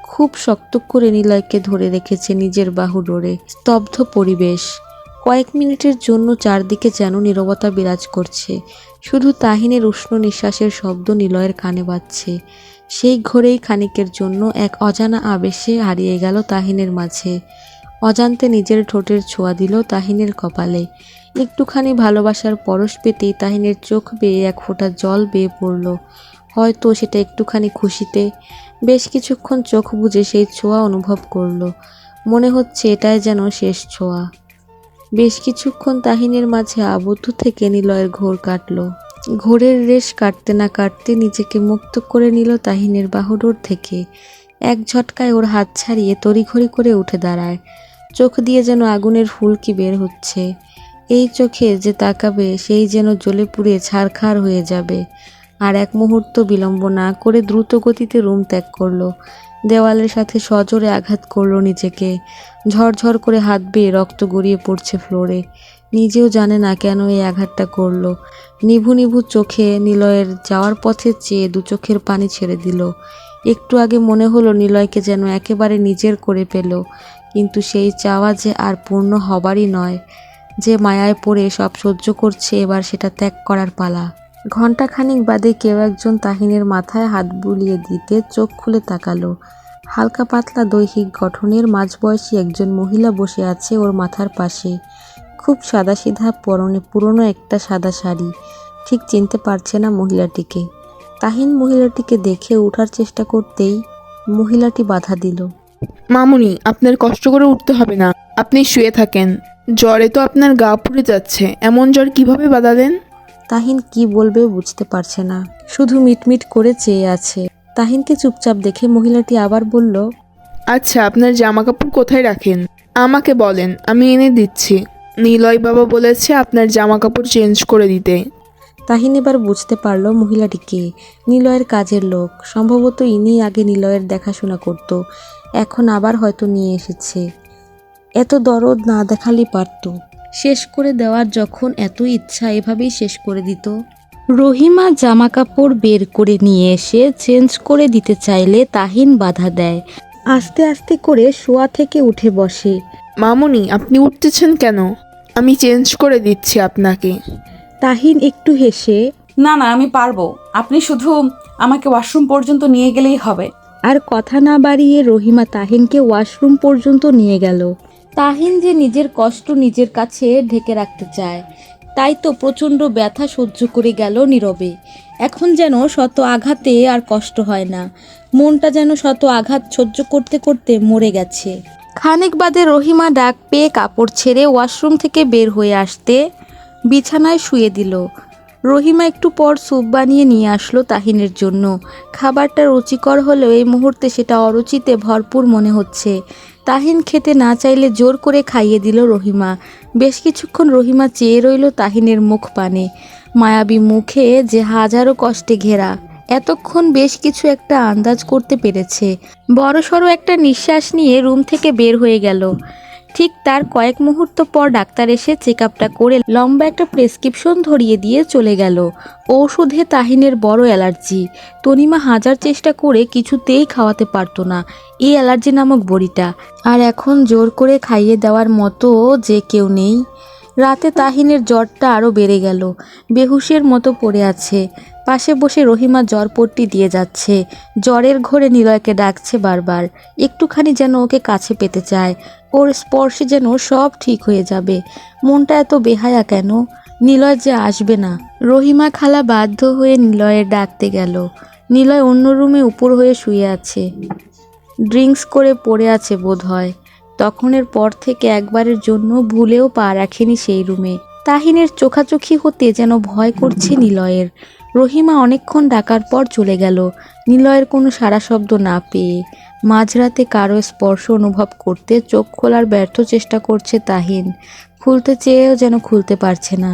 খুব শক্ত করে নিলয়কে ধরে রেখেছে নিজের বাহু ডোরে। স্তব্ধ পরিবেশ। কয়েক মিনিটের জন্য চারদিকে যেন নীরবতা বিরাজ করছে। শুধু তাহিনের উষ্ণ নিঃশ্বাসের শব্দ নিলয়ের কানে বাজছে। সেই ঘোরেই খানিকের জন্য এক অজানা আবেশে হারিয়ে গেল তাহিনের মাঝে। অজান্তে নিজের ঠোঁটের ছোঁয়া দিল তাহিনের কপালে। একটুখানি ভালোবাসার পরশ পেতেই তাহিনের চোখ বেয়ে এক ফোঁটা জল বেয়ে পড়ল। হয়তো সেটা একটুখানি খুশিতে। বেশ কিছুক্ষণ চোখ বুজে সেই ছোঁয়া অনুভব করলো। মনে হচ্ছে এটাই যেন শেষ ছোঁয়া। বেশ কিছুক্ষণ তাহিনের মাঝে আবদ্ধ থেকে নিলয়ের ঘোর কাটল। ঘোরের রেশ কাটতে না কাটতে নিজেকে মুক্ত করে নিল তাহিনের বাহুডোর থেকে। এক ঝটকায় ওর হাত ছাড়িয়ে তড়িঘড়ি করে উঠে দাঁড়ায়। চোখ দিয়ে যেন আগুনের ফুলকি বের হচ্ছে। এই চোখে যে তাকাবে সেই যেন জ্বলে পুড়ে ছারখার হয়ে যাবে। আর এক মুহূর্ত বিলম্ব না করে দ্রুত গতিতে রুম ত্যাগ করলো। দেওয়ালের সাথে সজোরে আঘাত করলো নিজেকে। ঝরঝর করে হাত বেয়ে রক্ত গড়িয়ে পড়ছে ফ্লোরে। নিজেও জানে না কেন এই আঘাতটা করলো। নিভু নিভু চোখে নিলয়ের যাওয়ার পথে চেয়ে দু চোখের পানি ছেড়ে দিল। একটু আগে মনে হলো নিলয়কে যেন একেবারে নিজের করে পেল। কিন্তু সেই চাওয়া যে আর পূর্ণ হবারই নয়। যে মায়ায় পড়ে সব সহ্য করছে, এবার সেটা ত্যাগ করার পালা। ঘণ্টাখানিক বাদে কেউ একজন তাহিনের মাথায় হাত বুলিয়ে দিতে চোখ খুলে তাকালো। হালকা পাতলা দৈহিক গঠনের মাঝবয়সী একজন মহিলা বসে আছে ওর মাথার পাশে। খুব সাদাসিধা, পরনে পুরনো একটা সাদা শাড়ি। ঠিক চিনতে পারছে না মহিলাটিকে। তাহিন মহিলাটিকে দেখে ওঠার চেষ্টা করতেই মহিলাটি বাধা দিল। মামুনি, আপনার কষ্ট করে উঠতে হবে না, আপনি শুয়ে থাকেন। জ্বরে তো আপনার গা পুড়ে যাচ্ছে, এমন জ্বর কিভাবে বাঁধালেন? তাহিন কি বলবে বুঝতে পারছে না, শুধু মিটমিট করে চেয়ে আছে। তাহিনকে চুপচাপ দেখে মহিলাটি আবার বলল, আচ্ছা, আপনার জামা কাপড় কোথায় রাখেন আমাকে বলেন, আমি এনে দিচ্ছি। নিলয় বাবা বলেছে আপনার জামা কাপড় চেঞ্জ করে দিতে। তাহিন এবার বুঝতে পারল মহিলাটি কে। নিলয়ের কাজের লোক। সম্ভবত ইনি আগে নিলয়ের দেখাশোনা করত, এখন আবার হয়তো নিয়ে এসেছে। এত দরদ না দেখালেই পারত। শেষ করে দেওয়ার যখন এত ইচ্ছা, এভাবেই শেষ করে দিত। রহিমা জামা কাপড় বের করে নিয়ে এসে চেঞ্জ করে দিতে চাইলে তাহিন বাধা দেয়। আস্তে আস্তে করে শোয়া থেকে উঠে বসে। মামুনি, আপনি উঠতেছেন কেন? আমি চেঞ্জ করে দিচ্ছি আপনাকে। তাহিন একটু হেসে, না না, আমি পারবো, আপনি শুধু আমাকে ওয়াশরুম পর্যন্ত নিয়ে গেলেই হবে। আর কথা না বাড়িয়ে রহিমা তাহিনকে ওয়াশরুম পর্যন্ত নিয়ে গেল। তাহিন যে নিজের কষ্ট নিজের কাছে ঢেকে রাখতে চায়, তাই তো প্রচণ্ড ব্যথা সহ্য করে গেল নীরবে। এখন যেন শত আঘাতে আর কষ্ট হয় না। মনটা যেন শত আঘাত সহ্য করতে করতে মরে গেছে। খানিক বাদে রহিমা ডাক পেয়ে কাপড় ছেড়ে ওয়াশরুম থেকে বের হয়ে আসতে বিছানায় শুয়ে দিল। রহিমা একটু পর স্যুপ বানিয়ে নিয়ে আসলো তাহিনের জন্য। খাবারটা রুচিকর হলেও এই মুহূর্তে সেটা অরুচিতে ভরপুর মনে হচ্ছে। তাহিন খেতে না চাইলে জোর করে খাইয়ে দিল রহিমা। বেশ কিছুক্ষণ রহিমা চেয়ে রইল তাহিনের মুখ পানে। মায়াবী মুখে যে হাজারো কষ্টে ঘেরা। এতক্ষণ বেশ কিছু একটা আন্দাজ করতে পেরেছে। বড়সড় একটা নিঃশ্বাস নিয়ে রুম থেকে বের হয়ে গেল। ঠিক তার কয়েক মুহূর্ত পর ডাক্তার এসে চেক আপটা করে লম্বা একটা প্রেসক্রিপশন ধরিয়ে দিয়ে চলে গেল। ঔষধে তাহিনের বড় অ্যালার্জি। তনিমা হাজার চেষ্টা করে কিছুতেই খাওয়াতে পারতো না এই অ্যালার্জি নামক বড়িটা। আর এখন জোর করে খাইয়ে দেওয়ার মতো যে কেউ নেই। রাতে তাহিনের জ্বরটা আরও বেড়ে গেল। বেহুশের মতো পড়ে আছে। পাশে বসে রহিমা জ্বরপট্টি দিয়ে যাচ্ছে। জ্বরের ঘোরে নিলয়কে ডাকছে বারবার। একটুখানি যেন ওকে কাছে পেতে চায়। ওর স্পর্শে যেন সব ঠিক হয়ে যাবে। মনটা এত বেহায়া কেন? নিলয় যে আসবে না। রহিমা খালা বাধ্য হয়ে নিলয়ের ডাকতে গেল। নিলয় অন্য রুমে উপর হয়ে শুয়ে আছে। ড্রিঙ্কস করে পড়ে আছে বোধ হয়। তখনের পর থেকে একবারের জন্য ভুলেও পা রাখেনি সেই রুমে। তাহিনের চোখাচোখি হতে যেন ভয় করছে নিলয়ের। রহিমা অনেকক্ষণ ডাকার পর চলে গেল। নিলয়ের কোনো সাড়া শব্দ না পেয়ে মাঝরাতে কারো স্পর্শ অনুভব করতে চোখ খোলার ব্যর্থ চেষ্টা করছে তাহিন। খুলতে চেয়েও যেন খুলতে পারছে না।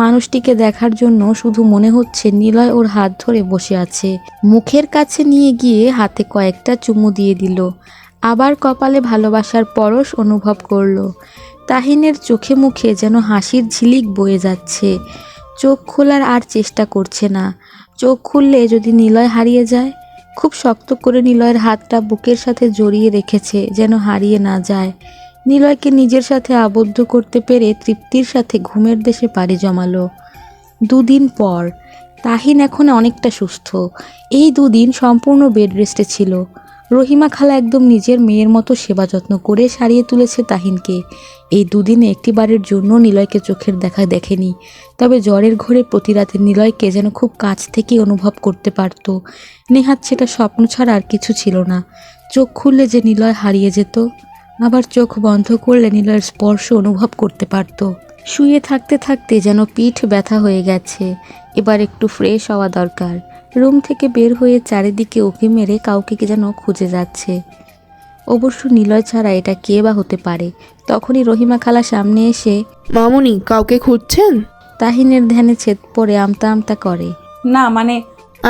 মানুষটিকে দেখার জন্য শুধু মনে হচ্ছে নিলয় ওর হাত ধরে বসে আছে। মুখের কাছে নিয়ে গিয়ে হাতে কয়েকটা চুমু দিয়ে দিল। আবার কপালে ভালোবাসার পরশ অনুভব করলো। তাহিনের চোখে মুখে যেন হাসির ঝিলিক বয়ে যাচ্ছে। চোখ খোলার আর চেষ্টা করছে না। চোখ খুললে যদি নিলয় হারিয়ে যায়। খুব শক্ত করে নিলয়ের হাতটা বুকের সাথে জড়িয়ে রেখেছে যেন হারিয়ে না যায়। নিলয়কে নিজের সাথে আবদ্ধ করতে পেরে তৃপ্তির সাথে ঘুমের দেশে পাড়ি জমালো। 2 দিন পর তাহিন এখন অনেকটা সুস্থ। এই 2 দিন সম্পূর্ণ বেড রেস্টে ছিল। রহিমা খালা একদম নিজের মেয়ের মতো সেবা যত্ন করে সারিয়ে তুলেছে তাহিনকে। এই 2 দিনে একটিবারের জন্য নিলয়কে চোখের দেখা দেখেনি। তবে জ্বরের ঘোরে প্রতি রাতে নিলয়কে যেন খুব কাছ থেকে অনুভব করতে পারত। নেহাত সেটা স্বপ্ন ছাড়া আর কিছু ছিল না। চোখ খুললে যে নিলয় হারিয়ে যেত, আবার চোখ বন্ধ করলে নিলয়ের স্পর্শ অনুভব করতে পারত। শুয়ে থাকতে থাকতে যেন পিঠ ব্যথা হয়ে গেছে। এবার একটু ফ্রেশ হওয়া দরকার। রুম থেকে বের হয়ে চারিদিকে উঁকি মেরে কাউকে যেন খুঁজে যাচ্ছে। অবশ্য নিলয় ছাড়া এটা কে বা হতে পারে। তখনই রহিমা খালা সামনে এসে মামুনি, কাউকে খুঁজছেন? তাহিনের ধ্যানে ছেদ পড়ে আমতা আমতা করে। না মানে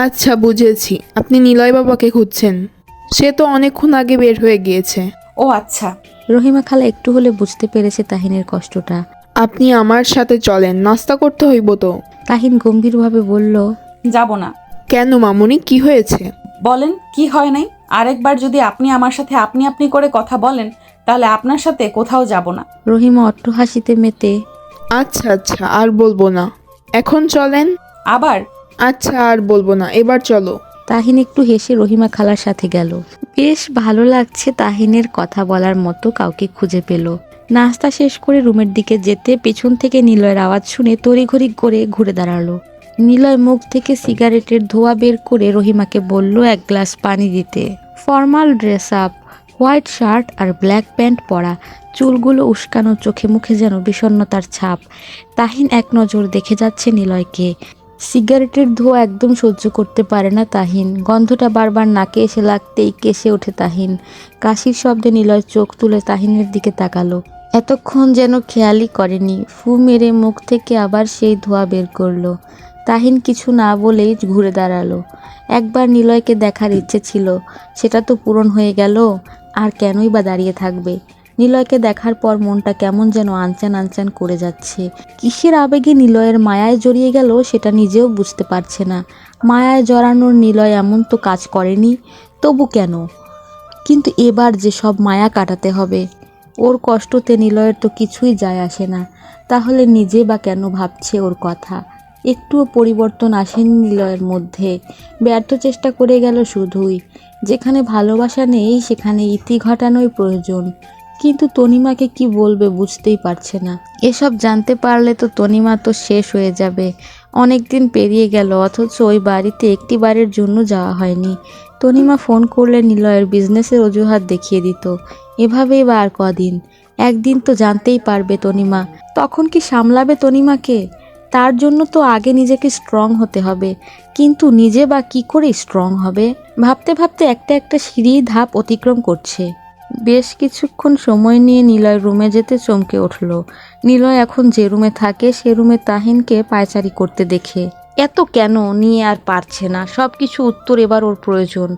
আচ্ছা, বুঝেছি, আপনি নিলয় বাবাকে খুঁজছেন। সে তো অনেকক্ষণ আগে বের হয়ে গিয়েছে। ও আচ্ছা। রহিমা খালা একটু হলে বুঝতে পেরেছে তাহিনের কষ্টটা। আপনি আমার সাথে চলেন, নাস্তা করতে হইব তো। তাহিন গম্ভীরভাবে বলল, যাব না। কেন মামুনি, কি হয়েছে? বলেন কি হয় নাই? আরেকবার যদি আপনি আমার সাথে আপনি আপনি করে কথা বলেন তাহলে আপনার সাথে কোথাও যাব না। রহিমা অট্ট হাসিতে মেতে আচ্ছা আচ্ছা, আর বলবো না, এখন চলেন। আবার আচ্ছা, আর বলবো না, এবার চলো। তাহিন একটু হেসে রহিমা খালার সাথে গেল। বেশ ভালো লাগছে তাহিনের কথা বলার মতো কাউকে খুঁজে পেল। নাস্তা শেষ করে রুমের দিকে যেতে পেছন থেকে নিলয়ের আওয়াজ শুনে তড়িঘড়ি করে ঘুরে দাঁড়ালো। নিলয় মুখ থেকে সিগারেটের ধোঁয়া বের করে রহিমাকে বলল 1 গ্লাস পানি দিতে। Formal dress up, white shirt আর ব্ল্যাক প্যান্ট পরা, চুলগুলো উস্কানো, চোখে মুখে যেন বিষণ্ণতার ছাপ। তাহিন এক নজর দেখে যাচ্ছে নিলয়কে। সিগারেটের ধোঁয়া একদম সহ্য করতে পারে না তাহিন। গন্ধটা বারবার নাকে এসে লাগতেই কেসে ওঠে তাহিন। কাশির শব্দে নিলয় চোখ তুলে তাহিনের দিকে তাকালো। এতক্ষণ যেন খেয়ালই করেনি। ফু মেরে মুখ থেকে আবার সেই ধোঁয়া বের করলো। তাহিন কিছু না বলেই ঘুরে দাঁড়ালো। একবার নিলয়কে দেখার ইচ্ছে ছিল, সেটা তো পূরণ হয়ে গেল। আর কেনই বা দাঁড়িয়ে থাকবে? নিলয়কে দেখার পর মনটা কেমন যেন আনচান আনচান করে যাচ্ছে। কিসের আবেগে নিলয়ের মায়ায় জড়িয়ে গেল সেটা নিজেও বুঝতে পারছে না। মায়ায় জড়ানোর নিলয় এমন তো কাজ করেনি, তবু কেন? কিন্তু এবার যে সব মায়া কাটাতে হবে। ওর কষ্টতে নিলয়ের তো কিছুই যায় আসে না। তাহলে নিজে বা কেন ভাবছে ওর কথা? একটুও পরিবর্তন আসেনি নিলয়ের মধ্যে। ব্যর্থ চেষ্টা করে গেল শুধুই। যেখানে ভালোবাসা নেই সেখানে ইতি ঘটানোই প্রয়োজন। কিন্তু তনিমাকে কি বলবে বুঝতেই পারছে না। এসব জানতে পারলে তো তনিমা তো শেষ হয়ে যাবে। অনেক দিন পেরিয়ে গেল অথচ ওই বাড়িতে একটিবারের জন্য যাওয়া হয়নি। তনিমা ফোন করলে নিলয়ের বিজনেসের অজুহাত দেখিয়ে দিত। এভাবেই বা আর কদিন? একদিন তো জানতেই পারবে তনিমা। তখন কি সামলাবে তনিমাকে? তার জন্য তো আগে নিজেকে স্ট্রং হতে হবে। কিন্তু নিজে বা কি করে স্ট্রং হবে? ভাবতে ভাবতে একটা একটা সিঁড়ি ধাপ অতিক্রম করছে। বেশ কিছুক্ষণ সময় নিয়ে নিলয় রুমে যেতে চমকে উঠল। নিলয় এখন যে রুমে থাকে সে রুমে তাহিনকে পায়চারি করতে দেখে এত কেন নিয়ে আর পারছে না। সব কিছু উত্তর এবার ওর প্রয়োজন।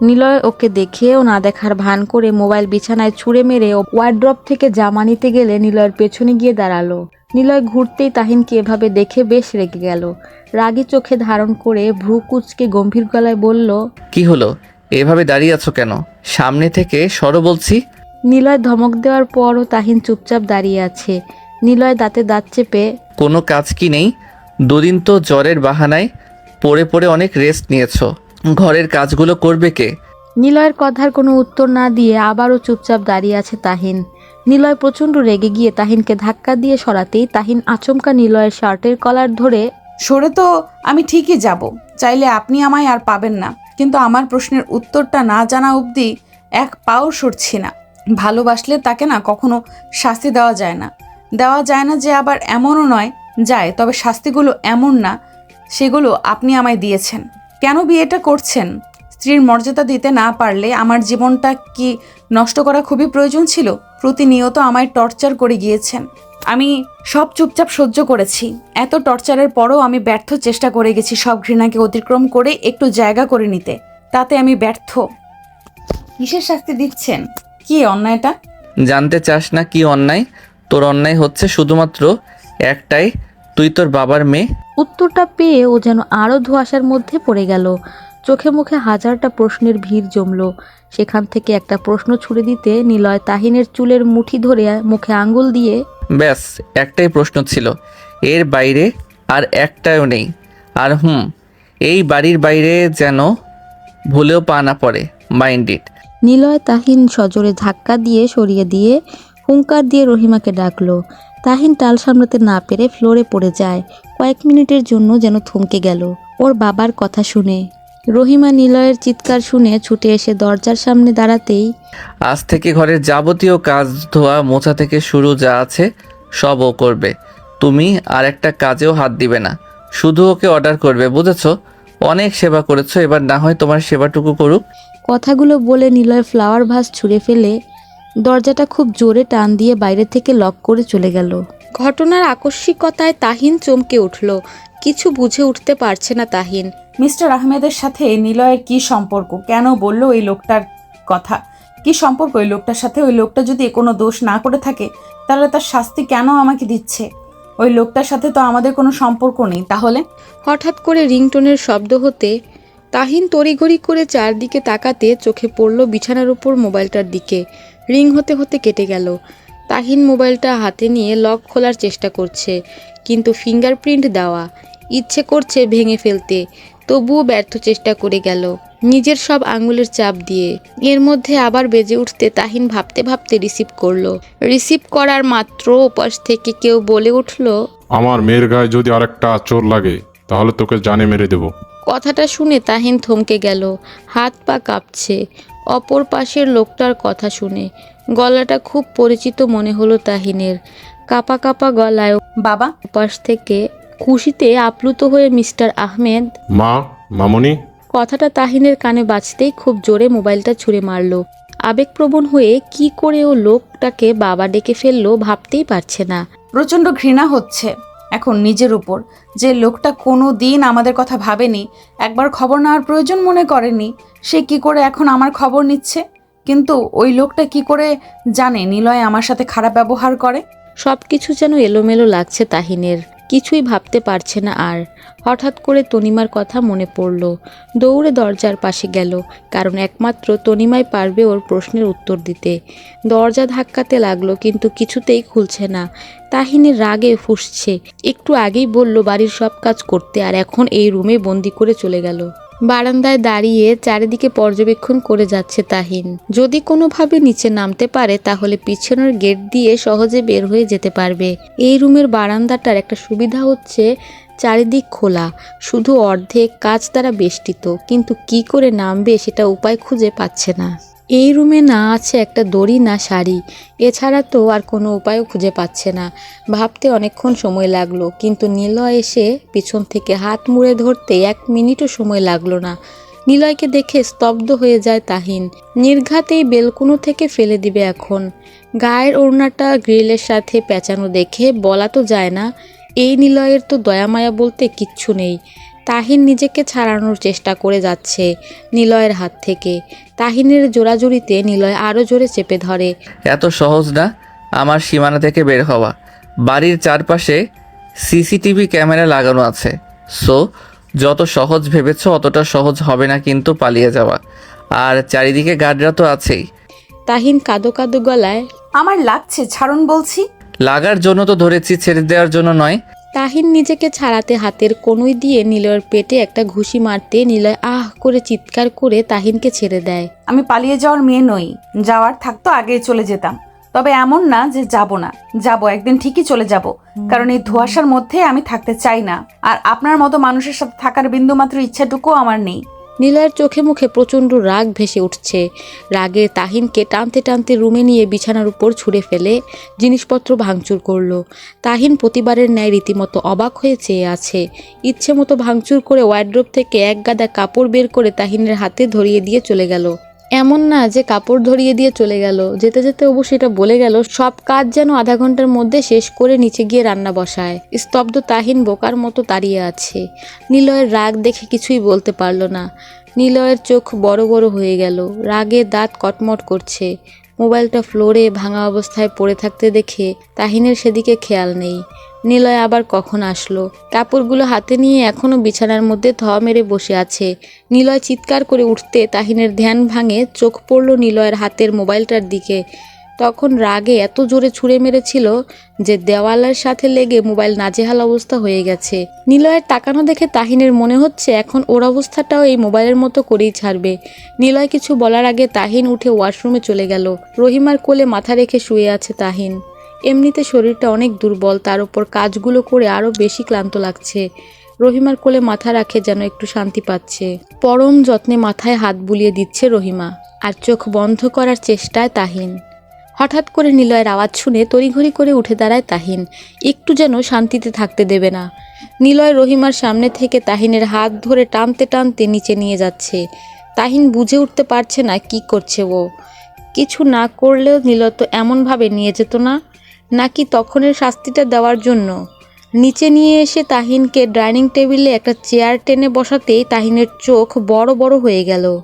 নিলয় ওকে দেখেও না দেখার ভান করে মোবাইল বিছানায় ছুঁড়ে মেরে ওয়ার্ড্রপ থেকে জামা নিতে গেলে নিলয়ের পেছনে গিয়ে দাঁড়ালো। নিলয় ঘুরতেই তাহিনকে এভাবে দেখে বেশ রেগে গেল। রাগী চোখে ধারণ করে ভ্রু কুঁচকে গম্ভীর গলায় বলল, কি হলো? এভাবে দাঁড়িয়ে আছো কেন? সামনে থেকে সরো বলছি। নিলয় ধমক দেওয়ার পরও তাহিন চুপচাপ দাঁড়িয়ে আছে। নিলয় দাঁতে দাঁত চেপে কোনো কাজ কি নেই? 2 দিন তো জ্বরের বাহানায় পড়ে পড়ে অনেক রেস্ট নিয়েছো। ঘরের কাজগুলো করবে কে? নিলয়ের কথার কোনো উত্তর না দিয়ে আবারও চুপচাপ দাঁড়িয়ে আছে তাহিন। নিলয় প্রচণ্ড রেগে গিয়ে তাহিনকে ধাক্কা দিয়ে সরাতেই তাহিন আচমকা নিলয়ের শার্টের কলার ধরে, সরে তো আমি ঠিকই যাব, চাইলে আপনি আমায় আর পাবেন না। কিন্তু আমার প্রশ্নের উত্তরটা না জানা অবধি 1 পাও সরছি না। ভালোবাসলে তাকে না কখনো শাস্তি দেওয়া যায় না যে আবার এমনও নয় যায়, তবে শাস্তিগুলো এমন না সেগুলো আপনি আমায় দিয়েছেন। কেন বিয়েটা করছেন? স্ত্রীর মর্যাদা দিতে না পারলে আমার জীবনটা কি নষ্ট করা খুবই প্রয়োজন ছিল? প্রতিনিয়ত আমায় টর্চার করে গিয়েছেন। আমি সব চুপচাপ সহ্য করেছি। এত টর্চারের পরও আমি ব্যর্থ চেষ্টা করে গেছি সব ঘৃণাকে অতিক্রম করে একটু জায়গা করে নিতে। তাতে আমি ব্যর্থ। কিসের শাস্তি দিচ্ছেন? কি অন্যায়টা? জানতে চাস না কি অন্যায়? তোর অন্যায় হচ্ছে শুধুমাত্র একটাই, তুই তোর বাবার মেয়ে। উত্তরটা পেয়ে ও যেন আরও ধোঁয়াশার মধ্যে পড়ে গেল। চোখে মুখে হাজারটা প্রশ্নের ভিড় জমলো। সেখান থেকে একটা প্রশ্ন ছুড়ে দিতে নিলয় তাহিনের চুলের মুঠি ধরে মুখে আঙ্গুল দিয়ে ব্যাস একটাই প্রশ্ন ছিল, এর বাইরে আর একটাও নেই। আর এই বাড়ির বাইরে যেন ভুলেও পা না পড়ে, মাইন্ড ইট। নিলয় তাহিন সজোরে ধাক্কা দিয়ে সরিয়ে দিয়ে হুঙ্কার দিয়ে রহিমাকে ডাকলো। তাহিন টাল সামলাতে না পেরে ফ্লোরে পড়ে যায়। কয়েক মিনিটের জন্য যেন থমকে গেল ওর বাবার কথা শুনে। রহিমা নিলয়ের চিৎকার শুনে ছুটে এসে দরজার সামনে দাঁড়াতেই আজ থেকে ঘরের যাবতীয় কাজ, ধোয়া মোছা থেকে শুরু যা আছে সব ও করবে। তুমি আর একটা কাজেও হাত দিবে না, শুধু ওকে অর্ডার করবে, বুঝেছো? অনেক সেবা করেছো, এবার না হয় তোমার সেবাটুকু করুক। কথাগুলো বলে নিলয় ফ্লাওয়ার ভাস ছুঁড়ে ফেলে দরজাটা খুব জোরে টান দিয়ে বাইরে থেকে লক করে চলে গেল। ঘটনার আকস্মিকতায় তাহিন চমকে উঠল। কিছু বুঝে উঠতে পারছে না তাহিন। মিস্টার আহমেদের সাথে নিলয়ের কি সম্পর্ক? কেন বললো ওই লোকটার কথা? কি সম্পর্ক ওই লোকটার সাথে? ওই লোকটা যদি কোনো দোষ না করে থাকে তাহলে তার শাস্তি কেন আমাকে দিচ্ছে? ওই লোকটার সাথে তো আমাদের কোনো সম্পর্ক নেই। তাহলে হঠাৎ করে রিংটোনের শব্দ হতে তাহিন তড়িঘড়ি করে চারদিকে তাকাতে চোখে পড়ল বিছানার উপর মোবাইলটার দিকে। রিং হতে হতে কেটে গেল। তাহিন মোবাইলটা হাতে নিয়ে লক খোলার চেষ্টা করছে, কিন্তু ফিঙ্গারপ্রিন্ট দেওয়া। ইচ্ছে করছে ভেঙে ফেলতে, তবুও ব্যর্থ চেষ্টা করে গেল নিজের সব আঙুলের চাপ দিয়ে। এর মধ্যে আবার বেজে উঠতে তাহিন ভাবতে ভাবতে রিসিভ করলো। রিসিভ করার মাত্র ওপাশ থেকে কেউ বলে উঠল, আমার মেয়ের গায়ে যদি আরেকটা চোর লাগে তাহলে তোকে জানে মেরে দেব। কথাটা শুনে তাহিন থমকে গেল, হাত পা কাঁপছে। অপর পাশের লোকটার কথা শুনে গলাটা খুব পরিচিত মনে হলো তাহিনের। কাপা কাপা গলায় বাবা, ওপাশ থেকে খুশিতে আপ্লুত হয়ে মিস্টার আহমেদ। মামনি। কথাটা তাহিনের কানে বাজতেই খুব জোরে মোবাইলটা ছুঁড়ে মারলো। আবেগপ্রবণ হয়ে কি করে ও লোকটাকে বাবা ডেকে ফেললো ভাবতেই পারছে না। প্রচণ্ড ঘৃণা হচ্ছে এখন নিজের উপর। যে লোকটা কোনো দিন আমাদের কথা ভাবেনি, একবার খবর নেওয়ার প্রয়োজন মনে করেনি, সে কি করে এখন আমার খবর নিচ্ছে? কিন্তু ওই লোকটা কি করে জানে নিলয় আমার সাথে খারাপ ব্যবহার করে? সব কিছু যেন এলোমেলো লাগছে তাহিনের, কিছুই ভাবতে পারছে না আর। হঠাৎ করে তনিমার কথা মনে পড়ল। দৌড়ে দরজার পাশে গেল, কারণ একমাত্র তনিমাই পারবে ওর প্রশ্নের উত্তর দিতে। দরজা ধাক্কাতে লাগলো, কিন্তু কিছুতেই খুলছে না। তাহিনের রাগে ফুঁসছে। একটু আগেই বলল বাড়ির সব কাজ করতে, আর এখন এই রুমে বন্দি করে চলে গেল। বারান্দায় দাঁড়িয়ে চারিদিকে পর্যবেক্ষণ করে যাচ্ছে তাহিন। যদি কোনোভাবে নিচে নামতে পারে তাহলে পিছনের গেট দিয়ে সহজে বের হয়ে যেতে পারবে। এই রুমের বারান্দাটার একটা সুবিধা হচ্ছে চারিদিক খোলা, শুধু অর্ধেক কাঁচ দ্বারা বেষ্টিত, কিন্তু কি করে নামবে সেটা উপায় খুঁজে পাচ্ছে না। এই রুমে না আছে একটা দড়ি না শাড়ি, এছাড়া তো আর কোনো উপায়ও খুঁজে পাচ্ছে না। ভাবতে অনেকক্ষণ সময় লাগলো, কিন্তু নিলয় এসে পিছন থেকে হাত মুড়ে ধরতে 1 মিনিটও সময় লাগলো না। নিলয়কে দেখে স্তব্ধ হয়ে যায় তাহিন। নির্ঘাতেই বেলকুনো থেকে ফেলে দিবে এখন। গায়ের ওড়নাটা গ্রিলের সাথে পেঁচানো দেখে বলা তো যায় না এই নিলয়ের তো দয়ামায়া বলতে কিচ্ছু নেই। তাহিন নিজেকে ছাড়ানোর চেষ্টা করে যাচ্ছে নিলয়ের হাত থেকে। তাহিনের জোড়াজুড়িতে নিলয় আরও জোরে চেপে ধরে। এত সহজ না আমার সীমানা থেকে বের হওয়া। বাড়ির চারপাশে সিসিটিভি ক্যামেরা লাগানো আছে, সো যত সহজ ভেবেছ অতটা সহজ হবে না কিন্তু পালিয়ে যাওয়া। আর চারিদিকে গার্ডরা তো আছেই। তাহিন কাঁদো কাঁদো গলায়, আমার লাগছে, ছাড়ুন বলছি। লাগার জন্য তো ধরেছি, ছেড়ে দেওয়ার জন্য নয়। তাহিন নিজেকে ছাড়াতে হাতের কনুই দিয়ে নিলয়ের পেটে একটা ঘুষি মারতে নিলয় আহ করে চিৎকার করে তাহিনকে ছেড়ে দেয়। আমি পালিয়ে যাওয়ার মেয়ে নই। যাওয়ার থাকতো আগেই চলে যেতাম, তবে এমন না যে যাব না। যাব, একদিন ঠিকই চলে যাব, কারণ এই ধোঁয়াশার মধ্যে আমি থাকতে চাই না। আর আপনার মতো মানুষের সাথে থাকার বিন্দুমাত্র ইচ্ছাটুকুও আমার নেই। নিলয়ের চোখে মুখে প্রচণ্ড রাগ ভেসে উঠছে। রাগে তাহিনকে টানতে টানতে রুমে নিয়ে বিছানার উপর ছুঁড়ে ফেলে জিনিসপত্র ভাঙচুর করলো। তাহিন প্রতিবারের ন্যায় রীতিমতো অবাক হয়ে চেয়ে আছে। ইচ্ছে মতো ভাঙচুর করে ওয়ার্ড্রোব থেকে এক গাদা কাপড় বের করে তাহিনের হাতে ধরিয়ে দিয়ে চলে গেল। এমন না যে কাপড় ধরিয়ে দিয়ে চলে গেল, যেতে যেতে অবশ্য এটা বলে গেল সব কাজ যেন আধা ঘন্টার মধ্যে শেষ করে নিচে গিয়ে রান্না বসায়। স্তব্ধ তাহিন বোকার মতো দাঁড়িয়ে আছে। নিলয়ের রাগ দেখে কিছুই বলতে পারল না। নিলয়ের চোখ বড় বড় হয়ে গেল, রাগে দাঁত কটমট করছে। মোবাইলটা ফ্লোরে ভাঙা অবস্থায় পড়ে থাকতে দেখে তাহিনের সেদিকে খেয়াল নেই। নিলয় আবার কখন আসলো? কাপড়গুলো হাতে নিয়ে এখনো বিছানার মধ্যে ধ মেরে বসে আছে। নিলয় চিৎকার করে উঠতে তাহিনের ধ্যান ভাঙে, চোখ পড়ল নিলয়ের হাতের মোবাইলটার দিকে। তখন রাগে এত জোরে ছুঁড়ে মেরেছিল যে দেওয়ালের সাথে লেগে মোবাইল নাজেহাল অবস্থা হয়ে গেছে। নিলয়ের তাকানো দেখে তাহিনের মনে হচ্ছে এখন ওর অবস্থাটাও এই মোবাইলের মতো করেই ছাড়বে। নিলয় কিছু বলার আগে তাহিন উঠে ওয়াশরুমে চলে গেল। রহিমার কোলে মাথা রেখে শুয়ে আছে তাহিন। এমনিতে শরীরটা অনেক দুর্বল, তার উপর কাজগুলো করে আরও বেশি ক্লান্ত লাগছে। রহিমার কোলে মাথা রাখে যেন একটু শান্তি পাচ্ছে। পরম যত্নে মাথায় হাত বুলিয়ে দিচ্ছে রহিমা, আর চোখ বন্ধ করার চেষ্টায় তাহিন। হঠাৎ করে নিলয়ের আওয়াজ শুনে তড়িঘড়ি করে উঠে দাঁড়ায় তাহিন। একটু যেন শান্তিতে থাকতে দেবে না। নিলয় রহিমার সামনে থেকে তাহিনের হাত ধরে টানতে টানতে নিচে নিয়ে যাচ্ছে। তাহিন বুঝে উঠতে পারছে না কি করছে ও। কিছু না করলেও নিলয় তো এমনভাবে নিয়ে যেত না, নাকি তখনের শাস্তিটা দেওয়ার জন্য? নিচে নিয়ে এসে তাহিনকে ডাইনিং টেবিলে একটা চেয়ার টেনে বসাতেই তাহিনের চোখ বড় বড় হয়ে গেল।